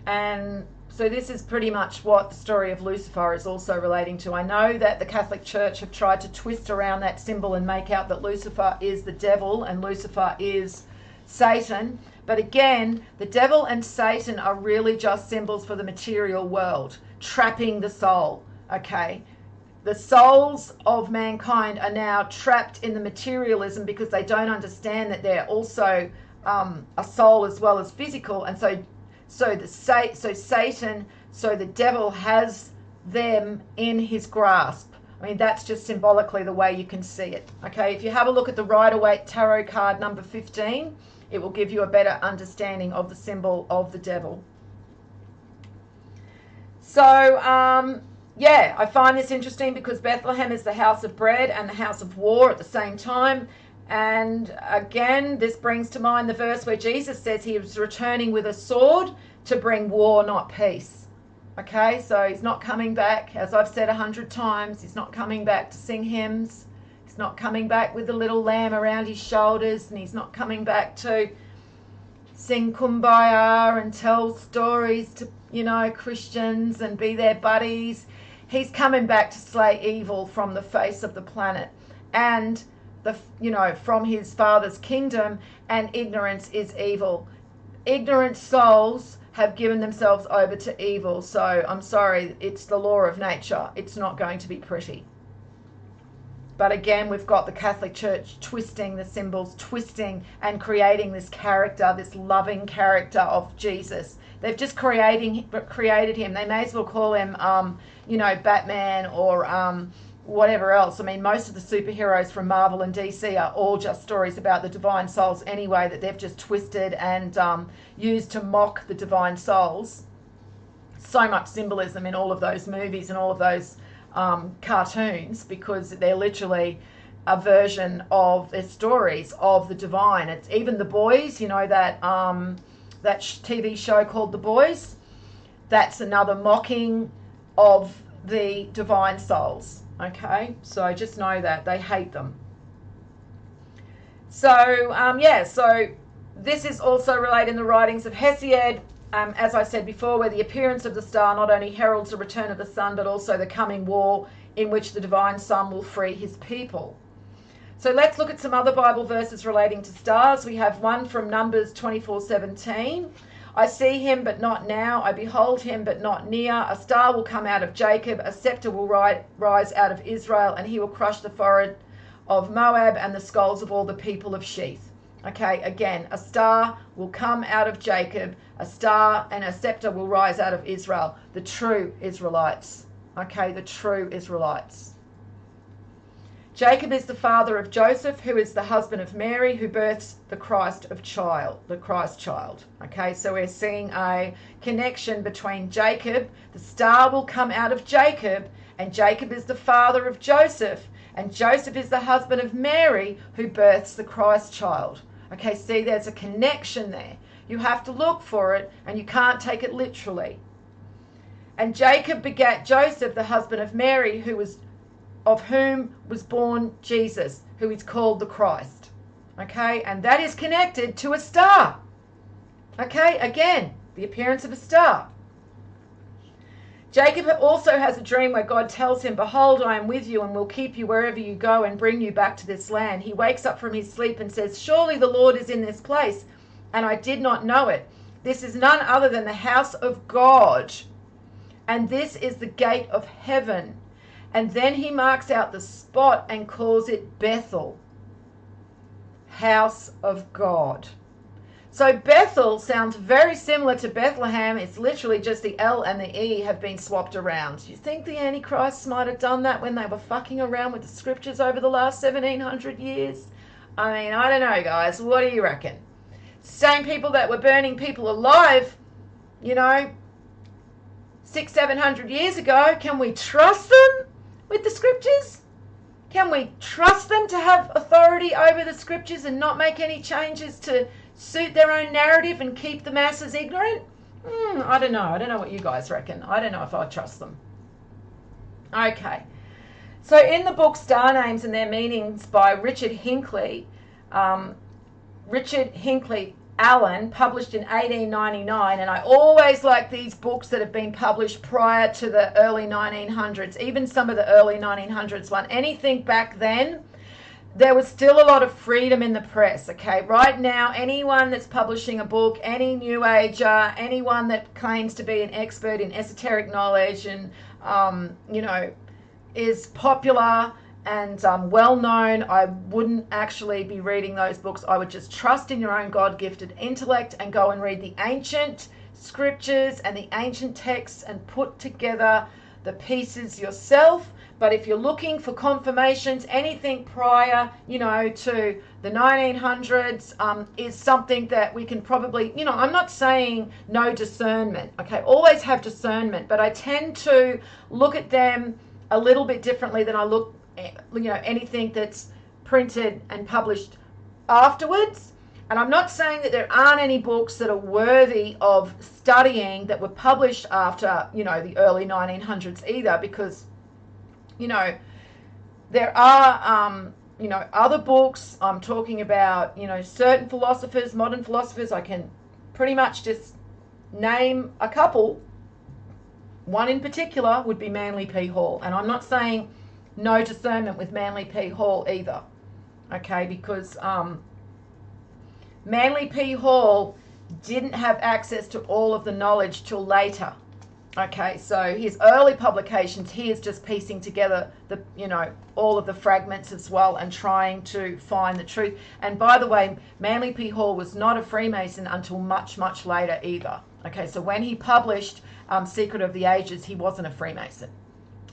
And so this is pretty much what the story of Lucifer is also relating to. I know that the Catholic Church have tried to twist around that symbol and make out that Lucifer is the devil and Lucifer is Satan. But again, the devil and Satan are really just symbols for the material world, trapping the soul, okay? The souls of mankind are now trapped in the materialism because they don't understand that they're also a soul as well as physical. And so Satan, the devil has them in his grasp. I mean, that's just symbolically the way you can see it. Okay, if you have a look at the Rider-Waite Tarot card number 15, it will give you a better understanding of the symbol of the devil. So, yeah, I find this interesting because Bethlehem is the house of bread and the house of war at the same time. And again, this brings to mind the verse where Jesus says he was returning with a sword to bring war, not peace. Okay, so he's not coming back, as I've said 100 times, he's not coming back to sing hymns. He's not coming back with the little lamb around his shoulders, and he's not coming back to sing Kumbaya and tell stories to, Christians and be their buddies. He's coming back to slay evil from the face of the planet and from his Father's kingdom, and ignorance is evil. Ignorant souls have given themselves over to evil. So I'm sorry, it's the law of nature. It's not going to be pretty. But again, we've got the Catholic Church twisting the symbols, twisting and creating this character, this loving character of Jesus. They've just created him. They may as well call him, Batman or whatever else. I mean, most of the superheroes from Marvel and DC are all just stories about the divine souls anyway, that they've just twisted and used to mock the divine souls. So much symbolism in all of those movies and all of those cartoons, because they're literally a version of their stories of the divine. It's even The Boys, that TV show called The Boys. That's another mocking of the divine souls. Okay, so just know that they hate them. So so this is also related in the writings of Hesiod. As I said before, where the appearance of the star not only heralds the return of the sun, but also the coming war in which the divine son will free his people. So let's look at some other Bible verses relating to stars. We have one from Numbers 24:17. I see him, but not now. I behold him, but not near. A star will come out of Jacob. A scepter will rise out of Israel, and he will crush the forehead of Moab and the skulls of all the people of Sheth. Okay, again, a star will come out of Jacob. A star and a scepter will rise out of Israel. The true Israelites. Okay, the true Israelites. Jacob is the father of Joseph, who is the husband of Mary, who births the Christ child. Okay, so we're seeing a connection between Jacob. The star will come out of Jacob, and Jacob is the father of Joseph, and Joseph is the husband of Mary, who births the Christ child. Okay, see, there's a connection there. You have to look for it, and you can't take it literally. And Jacob begat Joseph, the husband of Mary, of whom was born Jesus, who is called the Christ. Okay, and that is connected to a star. Okay, again, the appearance of a star. Jacob also has a dream where God tells him, behold, I am with you and will keep you wherever you go and bring you back to this land. He wakes up from his sleep and says, surely the Lord is in this place, and I did not know it. This is none other than the house of God, and this is the gate of heaven. And then he marks out the spot and calls it Bethel, house of God. So Bethel sounds very similar to Bethlehem. It's literally just the L and the E have been swapped around. Do you think the Antichrists might have done that when they were fucking around with the scriptures over the last 1700 years? I mean, I don't know, guys. What do you reckon? Same people that were burning people alive, 600-700 years ago. Can we trust them with the scriptures? Can we trust them to have authority over the scriptures and not make any changes to suit their own narrative and keep the masses ignorant? I don't know. I don't know what you guys reckon. I don't know if I trust them. Okay. So in the book Star Names and Their Meanings by Richard Hinckley Allen, published in 1899, and I always like these books that have been published prior to the early 1900s, even some of the early 1900s one. Anything back then, there was still a lot of freedom in the press, okay? Right now, anyone that's publishing a book, any new ager, anyone that claims to be an expert in esoteric knowledge and, is popular and well known, I wouldn't actually be reading those books. I would just trust in your own God-gifted intellect and go and read the ancient scriptures and the ancient texts and put together the pieces yourself. But if you're looking for confirmations, anything prior, to the 1900s is something that we can probably, I'm not saying no discernment, okay? Always have discernment, but I tend to look at them a little bit differently than I look, anything that's printed and published afterwards. And I'm not saying that there aren't any books that are worthy of studying that were published after, the early 1900s either, because there are, other books. I'm talking about, certain philosophers, modern philosophers. I can pretty much just name a couple. One in particular would be Manly P. Hall. And I'm not saying no discernment with Manly P. Hall either, okay, because Manly P. Hall didn't have access to all of the knowledge till later, Okay, so his early publications, he is just piecing together the, all of the fragments as well and trying to find the truth. And by the way, Manly P. Hall was not a Freemason until much, much later either. Okay, so when he published Secret of the Ages, he wasn't a Freemason.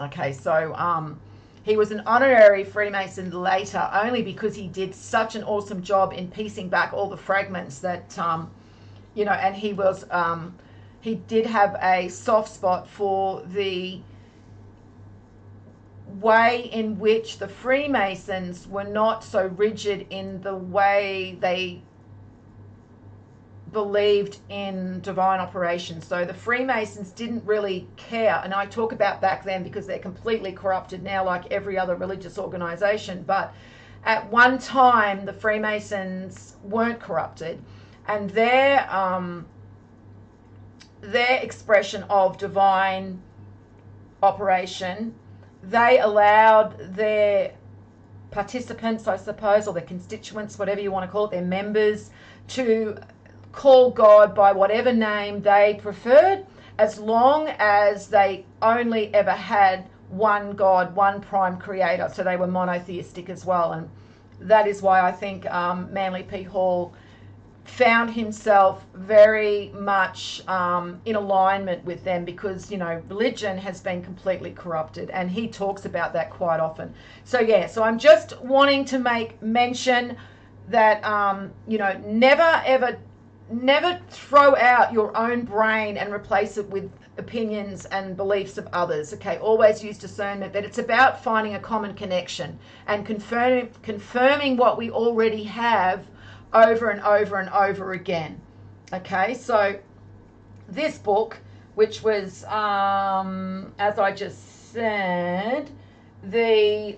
Okay, so he was an honorary Freemason later, only because he did such an awesome job in piecing back all the fragments that, and he was... he did have a soft spot for the way in which the Freemasons were not so rigid in the way they believed in divine operations. So the Freemasons didn't really care, and I talk about back then because they're completely corrupted now like every other religious organization, but at one time the Freemasons weren't corrupted, and their expression of divine operation, they allowed their participants, I suppose, or their constituents, whatever you want to call it, their members, to call God by whatever name they preferred, as long as they only ever had one God, one prime creator. So they were monotheistic as well. And that is why I think Manly P. Hall found himself very much in alignment with them, because religion has been completely corrupted, and he talks about that quite often. So so I'm just wanting to make mention that never throw out your own brain and replace it with opinions and beliefs of others. Okay, always use discernment, that it's about finding a common connection and confirming what we already have over and over and over again. Okay, so this book, which was, as I just said, the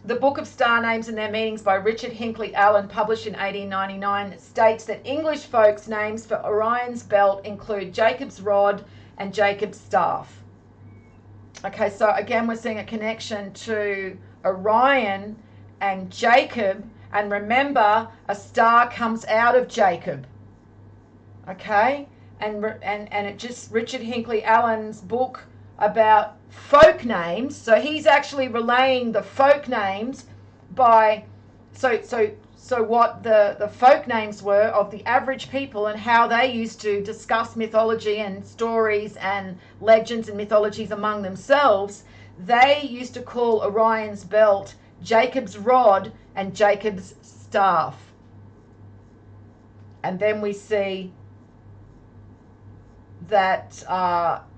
Book of Star Names and Their Meanings by Richard Hinckley Allen, published in 1899, states that English folks' names for Orion's belt include Jacob's rod and Jacob's staff. Okay, so again, we're seeing a connection to Orion and Jacob. And remember, a star comes out of Jacob. Okay? And it just, Richard Hinckley Allen's book about folk names. So he's actually relaying the folk names by, so what the folk names were of the average people, and how they used to discuss mythology and stories and legends and mythologies among themselves. They used to call Orion's belt Jacob's rod and Jacob's staff. And then we see that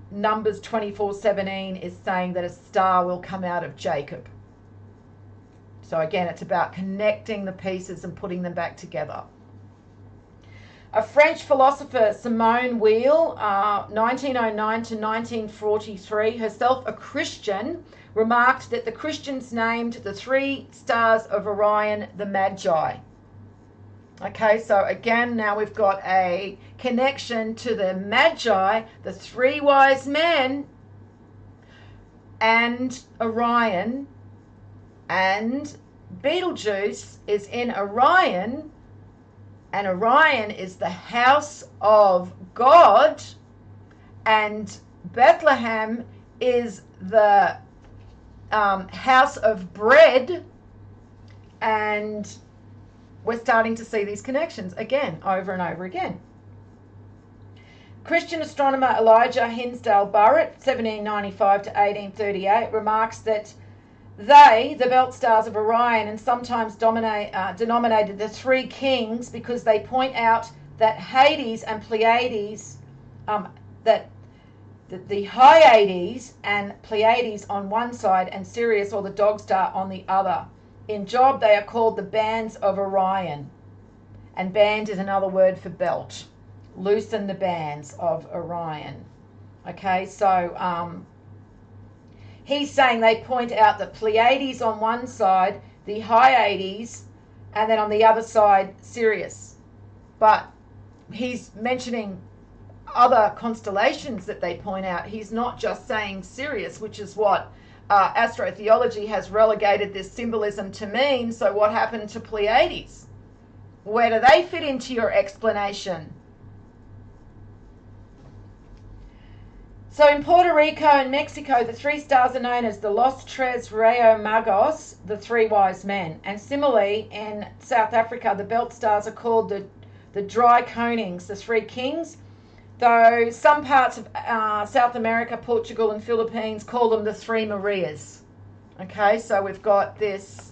Numbers 24:17 is saying that a star will come out of Jacob. So again, it's about connecting the pieces and putting them back together. A French philosopher, Simone Weil, 1909 to 1943, herself a Christian, remarked that the Christians named the three stars of Orion the Magi. Okay, so again, now we've got a connection to the Magi, the three wise men, and Orion, and Betelgeuse is in Orion, and Orion is the house of God, and Bethlehem is the house of bread, and we're starting to see these connections again, over and over again. Christian astronomer Elijah Hinsdale Burritt, 1795 to 1838, remarks that they, the belt stars of Orion, and sometimes denominated the three kings, because they point out that Hades and Pleiades, that the Hyades and Pleiades on one side and Sirius, or the dog star, on the other. In Job, they are called the bands of Orion. And band is another word for belt. Loosen the bands of Orion. Okay, so he's saying they point out the Pleiades on one side, the Hyades, and then on the other side, Sirius. But he's mentioning other constellations that they point out. He's not just saying Sirius, which is what astrotheology has relegated this symbolism to mean. So what happened to Pleiades? Where do they fit into your explanation? So in Puerto Rico and Mexico, the 3 stars are known as the Los Tres Reyes Magos, the 3 wise men. And similarly, in South Africa, the belt stars are called the Dry Konings, the 3 kings. Though some parts of South America, Portugal and Philippines call them the 3 Marias. Okay, so we've got this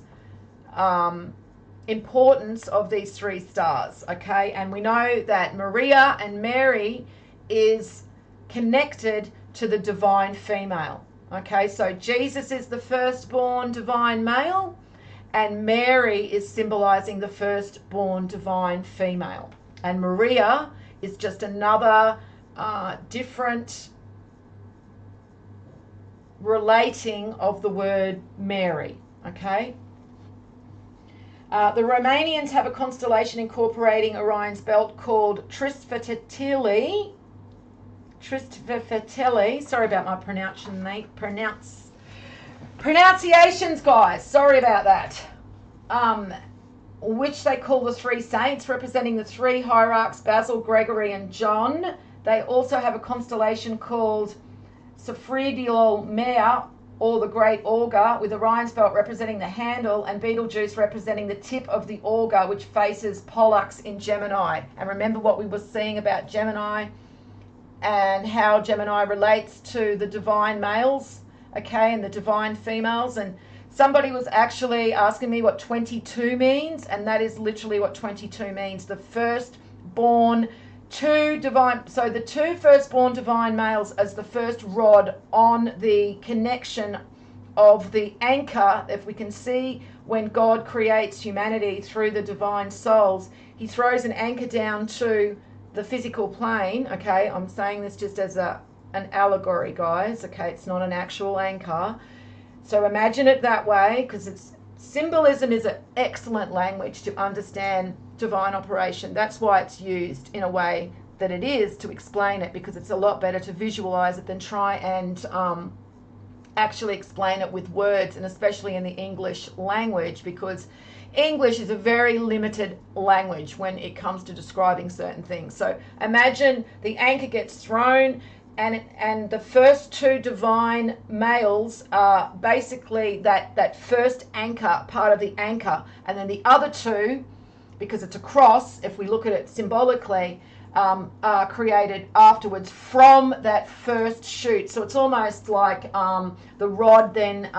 importance of these 3 stars. Okay, and we know that Maria and Mary is connected to the divine female. Okay, so Jesus is the firstborn divine male, and Mary is symbolizing the firstborn divine female. And Maria is just another different relating of the word Mary. Okay. The Romanians have a constellation incorporating Orion's belt called Trispheteli. Sorry about my pronunciations, guys. Sorry about that. Which they call the 3 saints, representing the 3 hierarchs, Basil, Gregory, and John. They also have a constellation called Sophridial Mare, or the Great Augur, with Orion's belt representing the handle and Betelgeuse representing the tip of the augur, which faces Pollux in Gemini. And remember what we were seeing about Gemini and how Gemini relates to the divine males, okay, and the divine females. And somebody was actually asking me what 22 means, and that is literally what 22 means. The firstborn 2 divine, so the 2 firstborn divine males as the first rod on the connection of the anchor. If we can see when God creates humanity through the divine souls, he throws an anchor down to the physical plane. Okay, I'm saying this just as an allegory, guys. Okay, it's not an actual anchor. So imagine it that way, because it's symbolism is an excellent language to understand divine operation. That's why it's used in a way that it is to explain it, because it's a lot better to visualize it than try and actually explain it with words, and especially in the English language, because English is a very limited language when it comes to describing certain things. So imagine the anchor gets thrown, and the first 2 divine males are basically that first anchor, part of the anchor, and then the other 2, because it's a cross, if we look at it symbolically, are created afterwards from that first shoot. So it's almost like the rod then,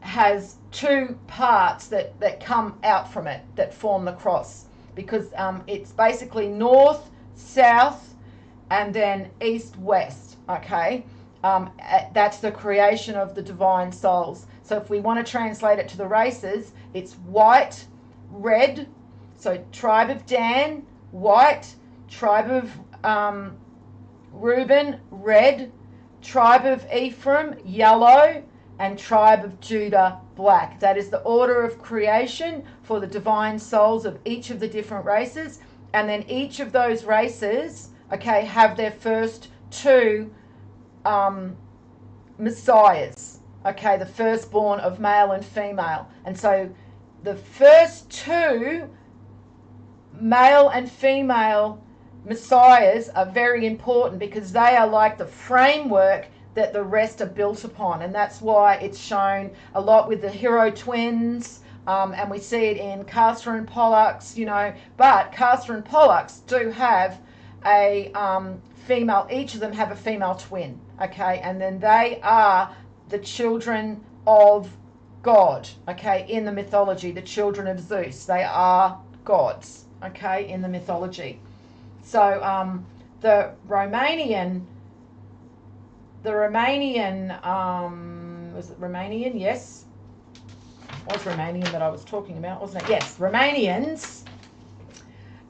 has 2 parts that come out from it that form the cross, because it's basically north, south, and then east, west. Okay, that's the creation of the divine souls. So if we want to translate it to the races, it's white, red, so tribe of Dan, white, tribe of Reuben, red, tribe of Ephraim, yellow, and tribe of Judah, black. That is the order of creation for the divine souls of each of the different races. And then each of those races, okay, have their first 2 messiahs, okay, the firstborn of male and female. And so the first 2 male and female messiahs are very important, because they are like the framework that the rest are built upon. And that's why it's shown a lot with the hero twins, and we see it in Castor and Pollux, but Castor and Pollux do have a female, each of them have a female twin, okay, and then they are the children of God, okay, in the mythology, the children of Zeus. They are gods, okay, in the mythology. So the Romanian, was it Romanian? Yes, it was Romanian that I was talking about, wasn't it? Yes, Romanians,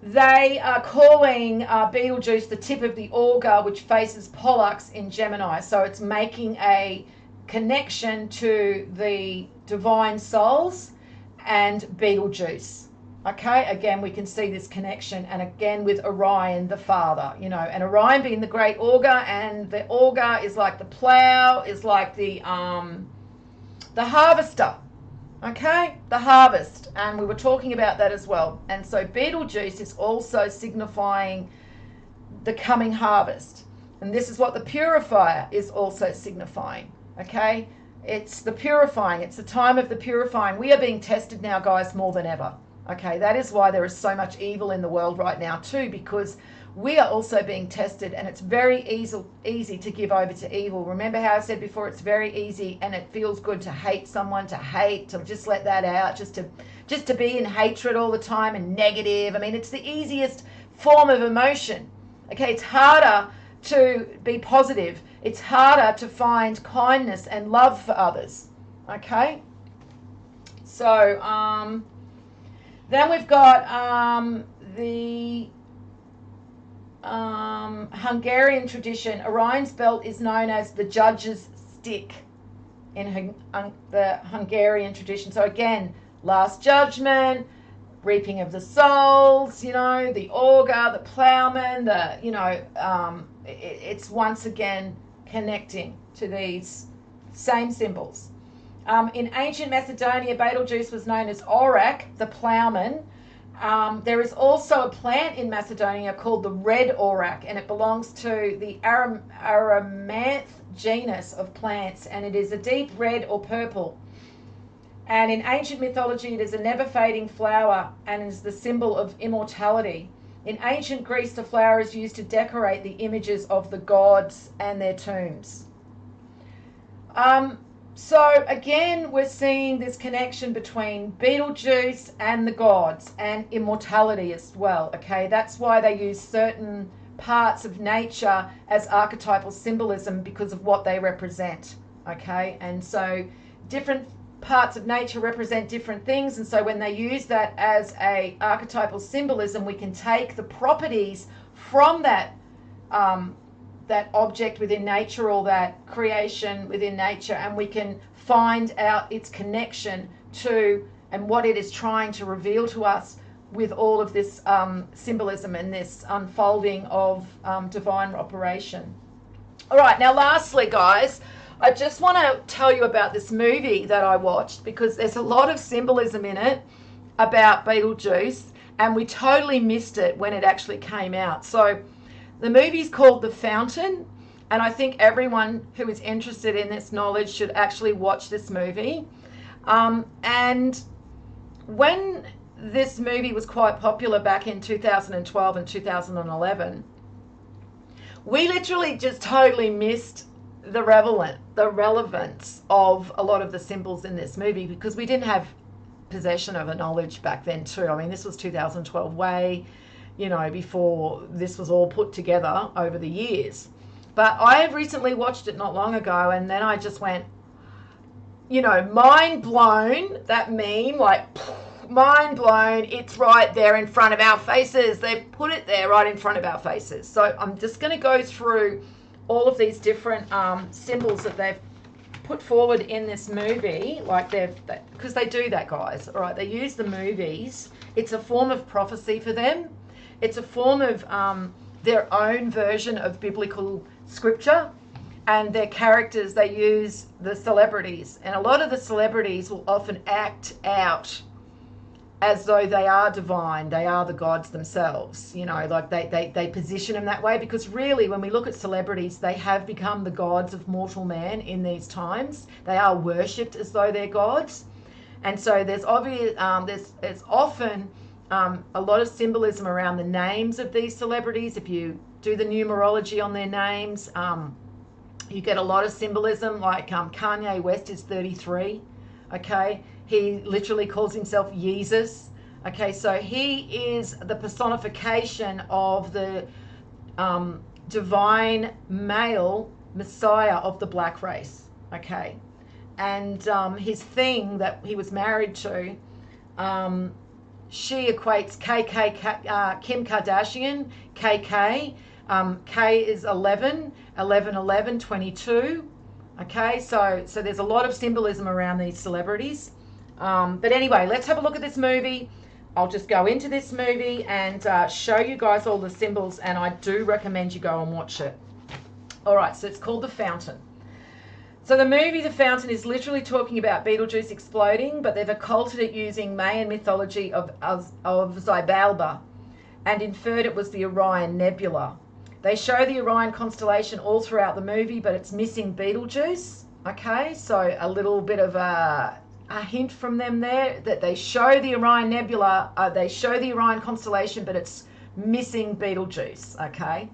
they are calling Betelgeuse the tip of the augur, which faces Pollux in Gemini. So it's making a connection to the divine souls and Betelgeuse. Okay, again, we can see this connection, and again with Orion, the father, and Orion being the great augur, and the augur is like the plow, is like the harvester. Okay, the harvest, and we were talking about that as well. And so Betelgeuse is also signifying the coming harvest. And this is what the purifier is also signifying, okay? It's the purifying. It's the time of the purifying. We are being tested now, guys, more than ever, okay? That is why there is so much evil in the world right now too, because we are also being tested, and it's very easy to give over to evil. Remember how I said before, it's very easy and it feels good to hate someone, to just let that out, just to be in hatred all the time and negative. I mean, it's the easiest form of emotion, okay? It's harder to be positive. It's harder to find kindness and love for others, okay? So then we've got the Hungarian tradition. Orion's belt is known as the judge's stick in the Hungarian tradition. So again, last judgment, reaping of the souls, you know, the augur, the ploughman, it's once again connecting to these same symbols. In ancient Macedonia, Betelgeuse was known as Aurak, the ploughman. There is also a plant in Macedonia called the red aurak, and it belongs to the Aramanth genus of plants, and it is a deep red or purple. And in ancient mythology, it is a never-fading flower and is the symbol of immortality. In ancient Greece, the flower is used to decorate the images of the gods and their tombs. So again, we're seeing this connection between Betelgeuse and the gods and immortality as well, okay? That's why they use certain parts of nature as archetypal symbolism, because of what they represent, okay? And so different parts of nature represent different things, and so when they use that as a archetypal symbolism, we can take the properties from that that object within nature, or that creation within nature, and we can find out its connection to and what it is trying to reveal to us with all of this symbolism and this unfolding of divine operation. All right, now lastly, guys, I just want to tell you about this movie that I watched, because there's a lot of symbolism in it about Betelgeuse, and we totally missed it when it actually came out. So the movie's called The Fountain, and I think everyone who is interested in this knowledge should actually watch this movie. And when this movie was quite popular back in 2012 and 2011, we literally just totally missed the relevance of a lot of the symbols in this movie, because we didn't have possession of a knowledge back then too. I mean, this was 2012, way, you know, before this was all put together over the years. But I have recently watched it not long ago, and then I just went, you know, mind blown. That meme, like, mind blown. It's right there in front of our faces. They've put it there right in front of our faces. So I'm just going to go through all of these different symbols that they've put forward in this movie, like because they do that, guys. All right, they use the movies. It's a form of prophecy for them. It's a form of their own version of biblical scripture, and their characters, they use the celebrities, and a lot of the celebrities will often act out as though they are divine, they are the gods themselves, you know, like they position them that way, because really when we look at celebrities, they have become the gods of mortal man in these times. They are worshipped as though they're gods, and so there's obvious there's often a lot of symbolism around the names of these celebrities. If you do the numerology on their names, you get a lot of symbolism, like Kanye West is 33, okay? He literally calls himself Jesus, okay? So he is the personification of the divine male Messiah of the black race, okay? And his thing that he was married to, she equates Kim Kardashian, KK. K is 11, 11, 11, 22. Okay, so there's a lot of symbolism around these celebrities. But anyway, let's have a look at this movie. I'll just go into this movie and show you guys all the symbols, and I do recommend you go and watch it. All right, so it's called The Fountain. So the movie The Fountain is literally talking about Betelgeuse exploding, but they've occulted it using Mayan mythology of Xibalba and inferred it was the Orion Nebula. They show the Orion constellation all throughout the movie, but it's missing Betelgeuse. Okay, so a little bit of a hint from them there that they show the Orion Nebula, they show the Orion constellation, but it's missing Betelgeuse. Okay.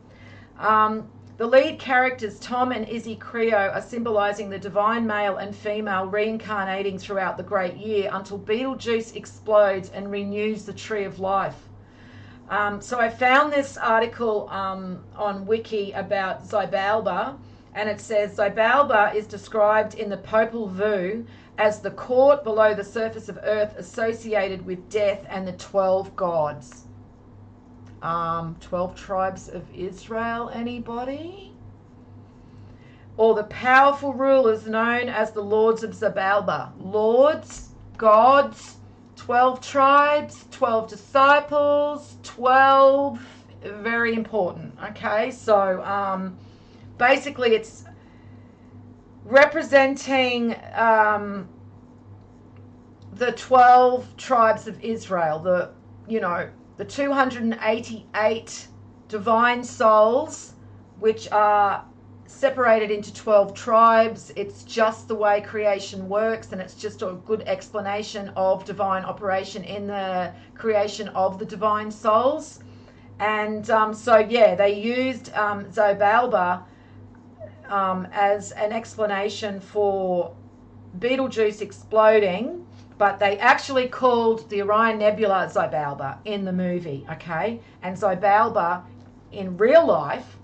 The lead characters, Tom and Izzy Creo, are symbolizing the divine male and female reincarnating throughout the great year until Betelgeuse explodes and renews the tree of life. So I found this article on Wiki about Xibalba, and it says Xibalba is described in the Popol Vuh as the court below the surface of Earth associated with death and the 12 gods. 12 tribes of Israel, anybody? Or the powerful rulers known as the Lords of Xibalba. Lords, gods, 12 tribes, 12 disciples, 12, very important. Okay, so basically it's representing the 12 tribes of Israel, the 288 divine souls, which are separated into 12 tribes. It's just the way creation works, and it's just a good explanation of divine operation in the creation of the divine souls. And so yeah, they used Xibalba as an explanation for Betelgeuse exploding, but they actually called the Orion Nebula Xibalba in the movie, okay? And Xibalba in real life,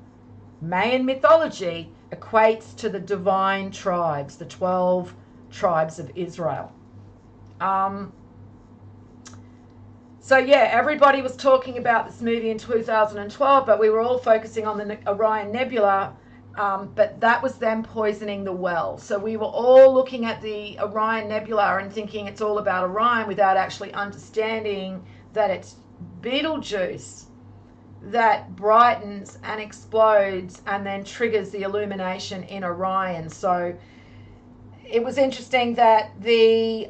Mayan mythology, equates to the divine tribes, the 12 tribes of Israel. So yeah, everybody was talking about this movie in 2012, but we were all focusing on the Orion Nebula, but that was them poisoning the well. So we were all looking at the Orion Nebula and thinking it's all about Orion without actually understanding that it's Betelgeuse that brightens and explodes and then triggers the illumination in Orion. So it was interesting that the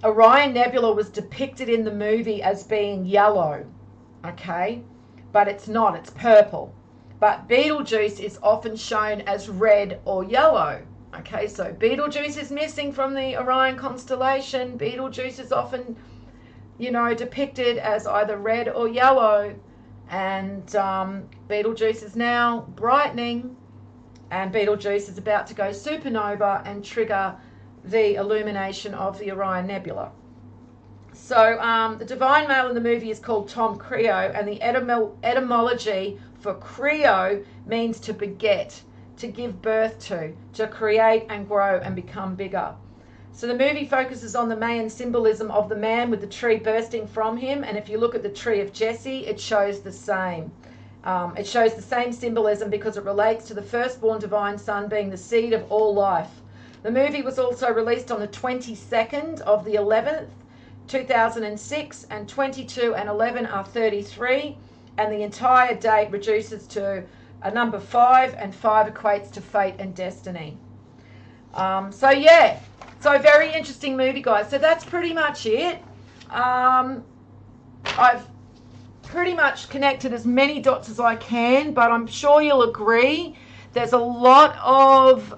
Orion Nebula was depicted in the movie as being yellow, okay? But it's not, it's purple. But Betelgeuse is often shown as red or yellow. Okay, so Betelgeuse is missing from the Orion constellation. Betelgeuse is often, depicted as either red or yellow. And Betelgeuse is now brightening, and Betelgeuse is about to go supernova and trigger the illumination of the Orion Nebula. So the divine male in the movie is called Tom Creo, and the etymology for Creo means to beget, to give birth to create and grow and become bigger. So the movie focuses on the Mayan symbolism of the man with the tree bursting from him, and if you look at the tree of Jesse, it shows the same. It shows the same symbolism because it relates to the firstborn divine son being the seed of all life. The movie was also released on the 22nd of the 11th, 2006, and 22 and 11 are 33, and the entire date reduces to a number 5, and 5 equates to fate and destiny. So yeah, so very interesting movie, guys. So that's pretty much it. I've pretty much connected as many dots as I can, but I'm sure you'll agree there's a lot of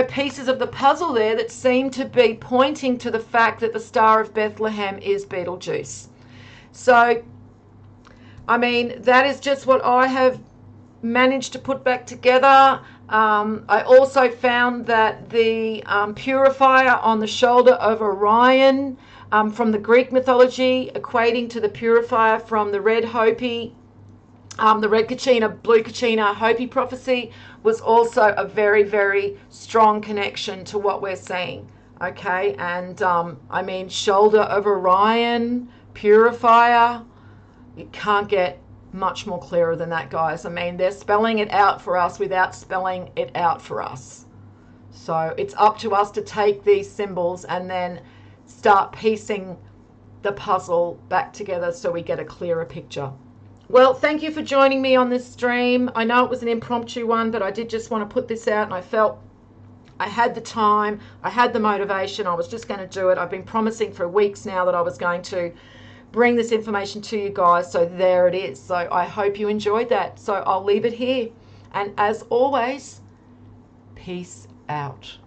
pieces of the puzzle there that seem to be pointing to the fact that the Star of Bethlehem is Betelgeuse. So I mean, that is just what I have managed to put back together. I also found that the purifier on the shoulder of Orion from the Greek mythology, equating to the purifier from the red Hopi, the red Kachina, blue Kachina Hopi prophecy, was also a very, very strong connection to what we're seeing. Okay, and I mean, shoulder of Orion, purifier, you can't get much more clearer than that, guys. I mean, they're spelling it out for us without spelling it out for us. So it's up to us to take these symbols and then start piecing the puzzle back together so we get a clearer picture. Well, thank you for joining me on this stream. I know it was an impromptu one, but I did just want to put this out, and I felt I had the time, I had the motivation, I was just going to do it. I've been promising for weeks now that I was going to bring this information to you guys. So there it is. So I hope you enjoyed that. So I'll leave it here. And as always, peace out.